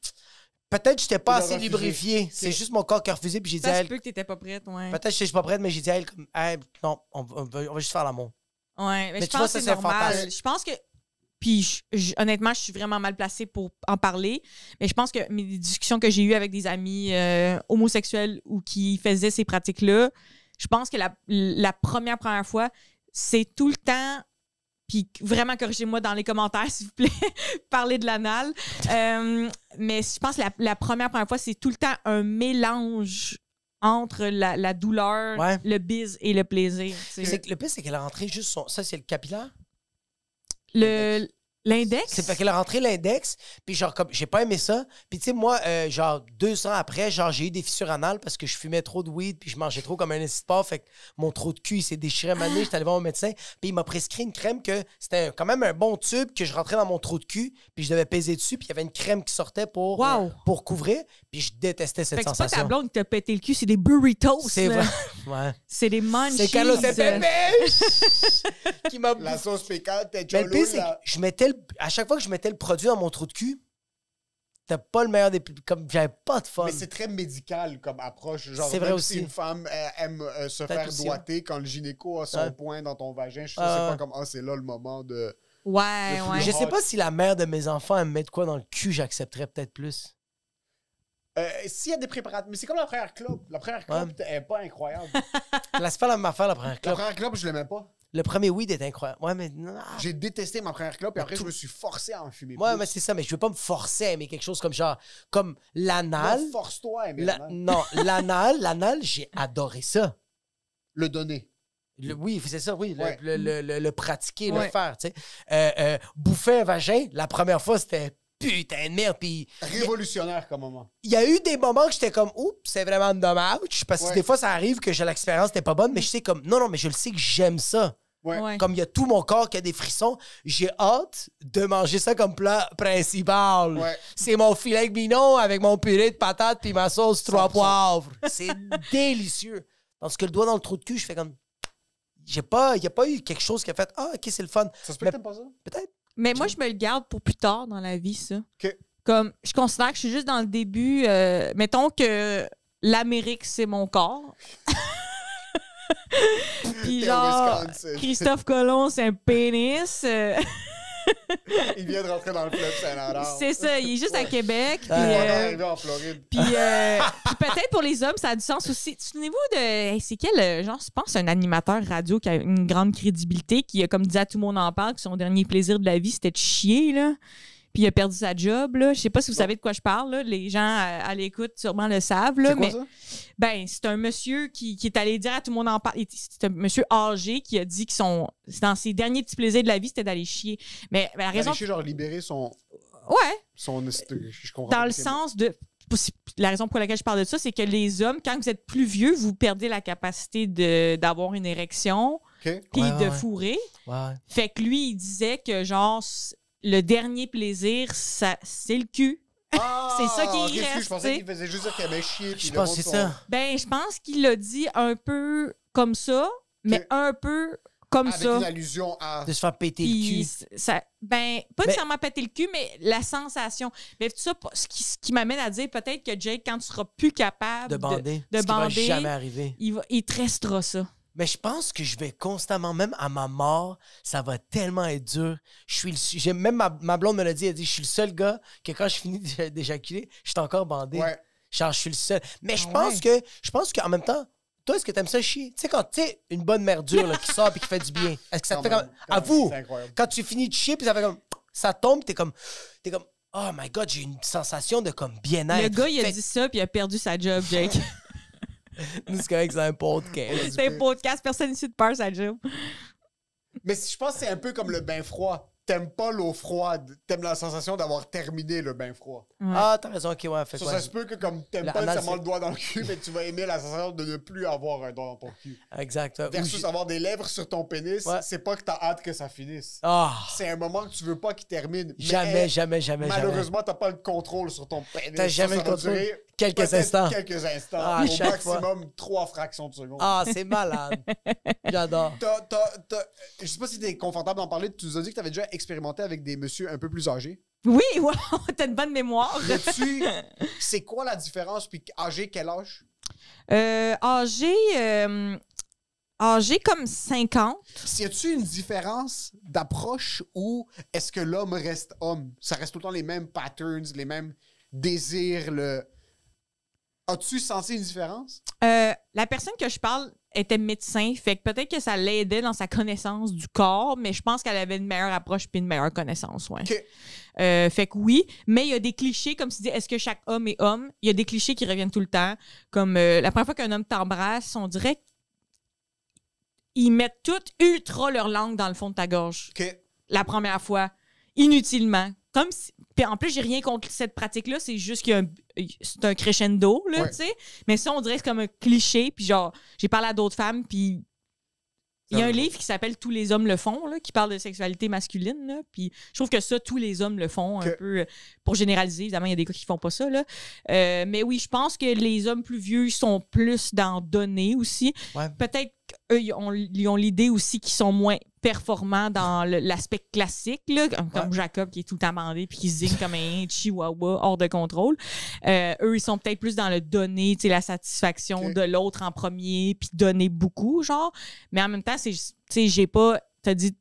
Peut-être que j'étais pas Il a assez refusé. lubrifié. C'est juste mon corps qui a refusé, puis j'ai dit à Ça se elle... peut que t'étais pas prête, ouais. Peut-être que je suis pas prête, mais j'ai dit à elle comme... Hey, non, on va juste faire l'amour. Ouais, mais je tu vois, pense ça, que c'est c'est normal. fantastique. Je pense que. Puis, honnêtement, je suis vraiment mal placée pour en parler. Mais je pense que mes discussions que j'ai eues avec des amis homosexuels ou qui faisaient ces pratiques-là, je pense que la première fois, c'est tout le temps. Puis vraiment, corrigez-moi dans les commentaires, s'il vous plaît. Parlez de l'anal. Mais je pense que la première fois, c'est tout le temps un mélange entre la douleur, Ouais. le bise et le plaisir. tu sais. Le pire, c'est qu'elle a rentré juste son... Ça, c'est le capillaire? L'index? C'est parce qu'elle a rentré l'index, puis genre, comme, j'ai pas aimé ça. Puis tu sais, moi, genre, 2 ans après, genre, j'ai eu des fissures anales parce que je fumais trop de weed, puis je mangeais trop comme un esti de porc, fait que mon trou de cul, il s'est déchiré à un moment donné. J'étais allé voir mon médecin, puis il m'a prescrit une crème que c'était quand même un bon tube que je rentrais dans mon trou de cul, puis je devais peser dessus, puis il y avait une crème qui sortait pour couvrir, puis je détestais cette Fait que c'est pas ta sensation. blonde qui t'a pété le cul, c'est des burritos. C'est là. vrai. Ouais. C'est des munchies. C'est Carlos Pepe qui m'a La sauce piquante, t'es Mais le pire, cholo, c'est là. que je mettais à chaque fois que je mettais le produit dans mon trou de cul, c'était pas le meilleur des... Comme j'avais pas de fun. Mais c'est très médical comme approche. Genre, C'est vrai même aussi. si une femme aime se Peut-être faire aussi, doigter quand le gynéco a son Ouais. poing dans ton vagin, je sais Ouais, c'est ouais. pas comme, c'est là le moment de... Ouais, ouais. Je sais pas si la mère de mes enfants elle me met de quoi dans le cul, j'accepterais peut-être plus. S'il y a des préparatifs... Mais c'est comme la première clope. La première clope est pas incroyable. Là, c'est pas la même affaire, la première La clope. première clope, je l'aimais pas. Le premier weed est incroyable. Ouais, mais... non. J'ai détesté ma première clope et après, je me suis forcé à en fumer Ouais, plus. mais c'est ça, mais je veux pas me forcer à aimer quelque chose comme genre... Comme l'anal. Non, force-toi à aimer La- l'anal. Non, l'anal, j'ai adoré ça. Le donner. Oui, c'est ça, oui. Ouais. Le pratiquer, Ouais. le faire, tu sais. Bouffer un vagin, la première fois, c'était putain de merde. Puis Révolutionnaire comme moment. il y a eu des moments que j'étais comme, oups, c'est vraiment dommage. Parce que Ouais. des fois, ça arrive que l'expérience n'était pas bonne, mais je sais comme, non, mais je le sais que j'aime ça. Ouais. Ouais. Comme il y a tout mon corps qui a des frissons, j'ai hâte de manger ça comme plat principal. Ouais. C'est mon filet mignon avec mon purée de patates puis ma sauce 3 100%. poivres. C'est délicieux. Parce que le doigt dans le trou de cul, je fais comme... Il n'y a pas eu quelque chose qui a fait « Ah, OK, c'est le fun. Ça se peut Mais que t'aimes pas ça? » Peut-être. Mais moi, je me le garde pour plus tard dans la vie, ça. OK. Comme, je considère que je suis juste dans le début. Mettons que l'Amérique, c'est mon corps. Puis T'es au genre, Wisconsin. Christophe Colomb, c'est un pénis. Il vient de rentrer dans le fleuve Saint-Laurent. C'est ça, il est juste à Québec. Puis, Il est arrivé en Floride. puis peut-être pour les hommes, ça a du sens aussi. Souvenez-vous de... hey, c'est quel, genre, je pense, un animateur radio qui a une grande crédibilité, qui a comme dit à tout le monde en parle que son dernier plaisir de la vie, c'était de chier, là. Puis il a perdu sa job, là. Je sais pas si vous savez de quoi je parle, là. Les gens à l'écoute sûrement le savent, là. C'est quoi Mais ça? ben, c'est un monsieur qui est allé dire à tout le monde en parle. C'est un monsieur âgé qui a dit que dans ses derniers petits plaisirs de la vie, c'était d'aller chier. Mais la raison... Aller genre libérer son... Ouais, Je comprends dans pas le c'est- sens de... La raison pour laquelle je parle de ça, c'est que les hommes, quand vous êtes plus vieux, vous perdez la capacité d'avoir une érection OK. puis Ouais, de ouais. fourrer. Ouais. Fait que lui, il disait que genre, le dernier plaisir, c'est le cul. Ah, C'est ça qui ok, excuse, reste, Je pensais tu qu'il faisait juste dire qu'il aimait chier. puis Je le pense monde que c'est sont- ça. Ben, je pense qu'il l'a dit un peu comme ça, mais Ok. un peu comme Avec ça. une allusion à... De se faire péter le Puis cul. ça, ben, pas Mais- nécessairement péter le cul, mais la sensation. Mais tout ça, ce qui m'amène à dire peut-être que Jake, quand tu seras plus capable De bander. de Ce qui va bander, jamais arriver. il te restera ça. Mais je pense que je vais constamment, même à ma mort, ça va tellement être dur. Même ma blonde me l'a dit, elle dit, je suis le seul gars que quand je finis d'éjaculer, je suis encore bandé. Ouais. Genre, je suis le seul. Mais je Ah pense qu'en même temps, toi, est-ce que t'aimes ça chier? Tu sais, quand tu sais, une bonne merdure là, qui sort et qui fait du bien, est-ce que ça te fait Quand comme. même, quand même, Avoue, c'est incroyable. quand tu finis de chier, puis ça fait comme. Ça tombe, t'es comme. Oh my god, j'ai une sensation de comme bien-être. Le gars, il a Fait- dit ça, puis il a perdu sa job, Jake. Nous, c'est correct, c'est un podcast. C'est un podcast, personne ici de peur sa job. Mais je pense que c'est un peu comme le bain froid. T'aimes pas l'eau froide. T'aimes la sensation d'avoir terminé le bain froid. Ah, t'as raison, ok, ouais, fait Ça, quoi? ça se peut que comme t'aimes Le pas anal, nécessairement c'est- le doigt dans le cul, mais tu vas aimer la sensation de ne plus avoir un doigt dans ton cul. Exact. Ouais. Versus avoir des lèvres sur ton pénis, Ouais. c'est pas que t'as hâte que ça finisse. Ah, C'est un moment que tu veux pas qu'il termine. Mais, jamais. malheureusement, t'as pas le contrôle sur ton pénis. T'as jamais Ça le va contrôle. durer Quelques peut-être instants. Quelques instants. Ah, Au chaque fois. maximum, 3 fractions de seconde. Ah, c'est malade. J'adore. Je sais pas si t'es confortable d'en parler. Tu nous as dit que t'avais déjà expérimenté avec des messieurs un peu plus âgés. Oui, wow, t'as une bonne mémoire. Là-dessus, c'est quoi la différence? Puis âgé, quel âge? Âgé comme 50. Y a-tu une différence d'approche ou est-ce que l'homme reste homme? Ça reste tout le temps les mêmes patterns, les mêmes désirs. As-tu senti une différence? La personne que je parle était médecin, fait que peut-être que ça l'aidait dans sa connaissance du corps, mais je pense qu'elle avait une meilleure approche puis une meilleure connaissance, ouais. OK. Fait que oui, mais il y a des clichés, comme tu dis, est-ce que chaque homme est homme? Il y a des clichés qui reviennent tout le temps, comme la première fois qu'un homme t'embrasse, on dirait qu'ils mettent toutes ultra leur langue dans le fond de ta gorge. OK. La première fois, inutilement. Comme si... Puis en plus, j'ai rien contre cette pratique-là, c'est juste c'est un crescendo, là, Ouais. tu sais. Mais ça, on dirait que c'est comme un cliché. Puis genre, j'ai parlé à d'autres femmes, puis il y a un livre qui s'appelle « Tous les hommes le font », là, qui parle de sexualité masculine, là. Puis je trouve que ça, tous les hommes le font, un Ok. peu, pour généraliser. Évidemment, il y a des gars qui font pas ça, là. Mais oui, je pense que les hommes plus vieux, ils sont plus dans donner aussi. Ouais. Peut-être qu'eux, ils ont l'idée aussi qu'ils sont moins performants dans l'aspect classique, là, comme Jacob qui est tout le temps bandé puis qui zigne comme un chihuahua hors de contrôle. Eux, ils sont peut-être plus dans le donner, tu sais, la satisfaction Ok. de l'autre en premier puis donner beaucoup, genre. Mais en même temps, tu sais, t'as dit,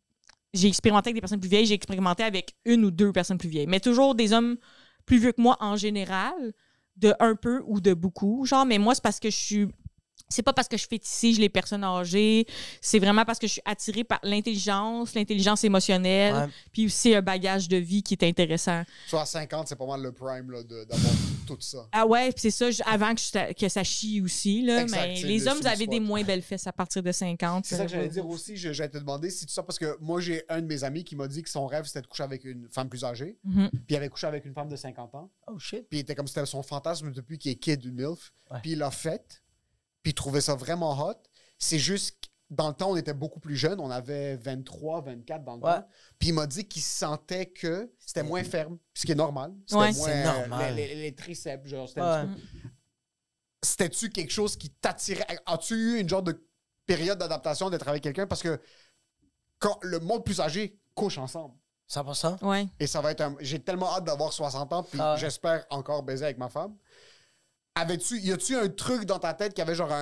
j'ai expérimenté avec des personnes plus vieilles, j'ai expérimenté avec 1 ou 2 personnes plus vieilles. Mais toujours des hommes plus vieux que moi en général, de un peu ou de beaucoup, genre. Mais moi, c'est parce que je suis c'est pas parce que je fétichise les personnes âgées, c'est vraiment parce que je suis attirée par l'intelligence émotionnelle, puis aussi un bagage de vie qui est intéressant. Soit à 50, c'est pas mal le prime là, d'avoir tout ça. Ah ouais, puis c'est ça, avant que ça chie aussi, là, Exact, mais c'est les le hommes, vous avez sweet des spot. moins belles fesses à partir de 50. C'est ça que j'allais dire aussi. J'allais te demander si tu sais, parce que moi, j'ai un de mes amis qui m'a dit que son rêve, c'était de coucher avec une femme plus âgée. Mhm. Puis il avait couché avec une femme de 50 ans. Oh shit. Puis il était comme c'était son fantasme depuis qu'il est kid, une MILF. Ouais. Puis il l'a fait. Puis il trouvait ça vraiment hot. C'est juste que dans le temps, on était beaucoup plus jeunes. On avait 23, 24 dans le Ouais. temps. Puis il m'a dit qu'il sentait que c'était moins ferme, ce qui est normal. C'était Ouais. moins C'est normal. les triceps, genre. C'était Ouais. un petit peu- C'était-tu quelque chose qui t'attirait? As-tu eu une genre de période d'adaptation d'être avec quelqu'un? Parce que quand le monde plus âgé couche ensemble. 100%. Ouais. Et ça va être j'ai tellement hâte d'avoir 60 ans, puis Ah ouais. j'espère encore baiser avec ma femme. Y a-tu un truc dans ta tête qui avait genre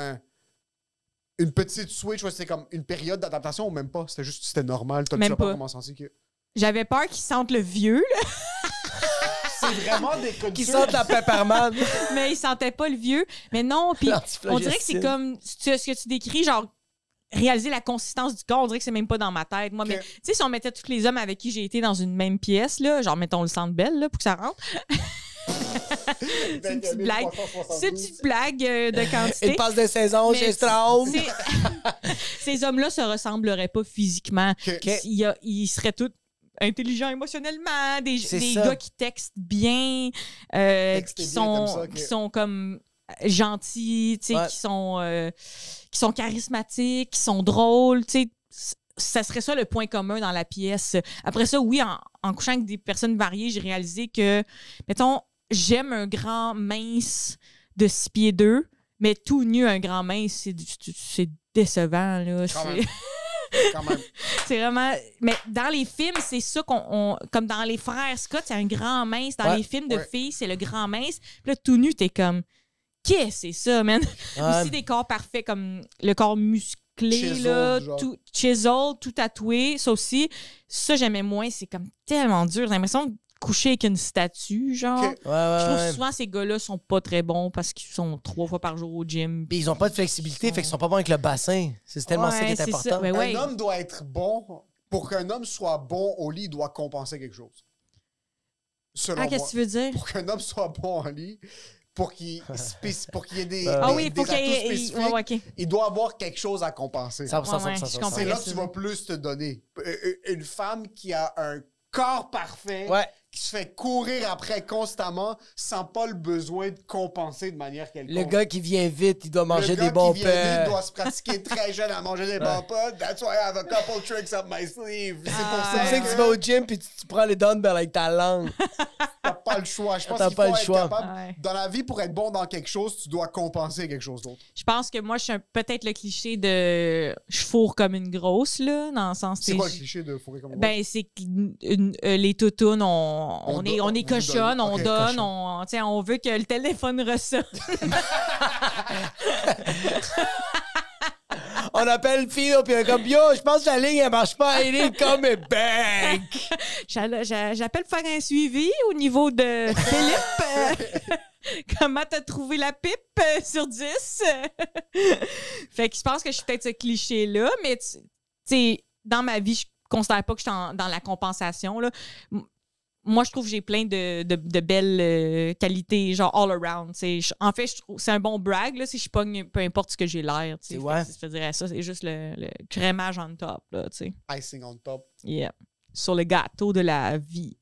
une petite switch où c'était comme une période d'adaptation ou même pas? C'était normal. Tu Même n'as pas pas. comment senti que. J'avais peur qu'ils sentent le vieux, là, C'est vraiment des Qui sentent la pepperman. mais ils sentaient pas le vieux. Mais non, puis on dirait que c'est L'antiflagestine. comme ce que tu décris, genre réaliser la consistance du corps, on dirait que c'est même pas dans ma tête. Moi, mais tu sais, si on mettait tous les hommes avec qui j'ai été dans une même pièce, là, genre mettons le Centre Bell, là, pour que ça rentre. C'est une petite blague. C'est une petite blague de quantité. Il passe de saison Mais chez Straub. Ces hommes-là se ressembleraient pas physiquement. Ok. Ils seraient tous intelligents émotionnellement, des C'est des ça. gars qui textent bien, Texter qui bien, t'aimes ça, ok. qui sont comme gentils, tu sais, Ouais. qui sont charismatiques, qui sont drôles, tu sais. Ça serait ça le point commun dans la pièce. Après ça, oui, en couchant avec des personnes variées, j'ai réalisé que, mettons, j'aime un grand mince de 6 pieds 2, mais tout nu, un grand mince, c'est décevant, là. Quand C'est- même. Quand même. c'est vraiment. Mais dans les films, c'est ça comme dans les frères Scott, c'est un grand mince. Dans Ouais, les films de ouais. filles, c'est le grand mince. Puis là, tout nu, t'es comme. Qu'est-ce que c'est ça, man? Ouais. Aussi des corps parfaits, comme le corps musclé, Chiseled, là, genre. tout chisel, tout tatoué. Ça aussi, ça, j'aimais moins. C'est comme tellement dur. J'ai l'impression de coucher avec une statue, genre. Ok. Ouais, Je ouais, trouve ouais. que souvent, ces gars-là sont pas très bons parce qu'ils sont 3 fois par jour au gym. Puis ils ont pas de flexibilité, fait qu'ils sont pas bons avec le bassin. C'est tellement ça qui est Ouais, c'est important. ça. Ben ouais. Un homme doit être bon. Pour qu'un homme soit bon au lit, il doit compenser quelque chose. Selon Ah, qu'est-ce moi. que tu veux dire? Pour qu'un homme soit bon au lit, pour qu'il y ait des, Ah des- oui, des faut qu'il y atouts ait. spécifiques, Ouais, ok. il doit avoir quelque chose à compenser. 100%, Ouais, 100%, je 100%. comprends. C'est là que c'est tu ça. vas plus te donner. Une femme qui a un corps parfait, Ouais. qui se fait courir après constamment, sans pas le besoin de compenser de manière quelconque. Le gars qui vient vite, il doit manger Le gars des bons qui vient vite pains. doit se pratiquer très jeune à manger des bons pas. That's why I have a couple tricks up my sleeve. C'est pour C'est ça pour ça que tu vas au gym puis tu prends les dumbbells avec ta langue. t'as pas le choix. Je pense T'as qu'il pas faut le être choix. capable. Ouais. Dans la vie, pour être bon dans quelque chose, tu dois compenser quelque chose d'autre. Je pense que moi, je suis peut-être le cliché de je fourre comme une grosse, là, dans le sens C'est que quoi le cliché de fourrer comme ben, c'est que les toutounes, on est vous cochonnes, donnez. on Ok, donne, cochonne. on veut que le téléphone ressorte. On appelle Philo puis on est comme yo, je pense que la ligne elle marche pas, elle est comme un bank. J'appelle pour faire un suivi au niveau de Philippe. Comment t'as trouvé la pipe sur 10? Fait que je pense que je suis peut-être ce cliché-là, mais tu sais, dans ma vie, je considère pas que je suis dans la compensation, là. Moi, je trouve que j'ai plein de belles qualités, genre all around. En fait, je trouve c'est un bon brag, là, si je pogne peu importe ce que j'ai l'air. C'est ouais. Je dirais ça, c'est juste le crémage on top, là, tu sais. Icing on top. Yeah. Sur le gâteau de la vie.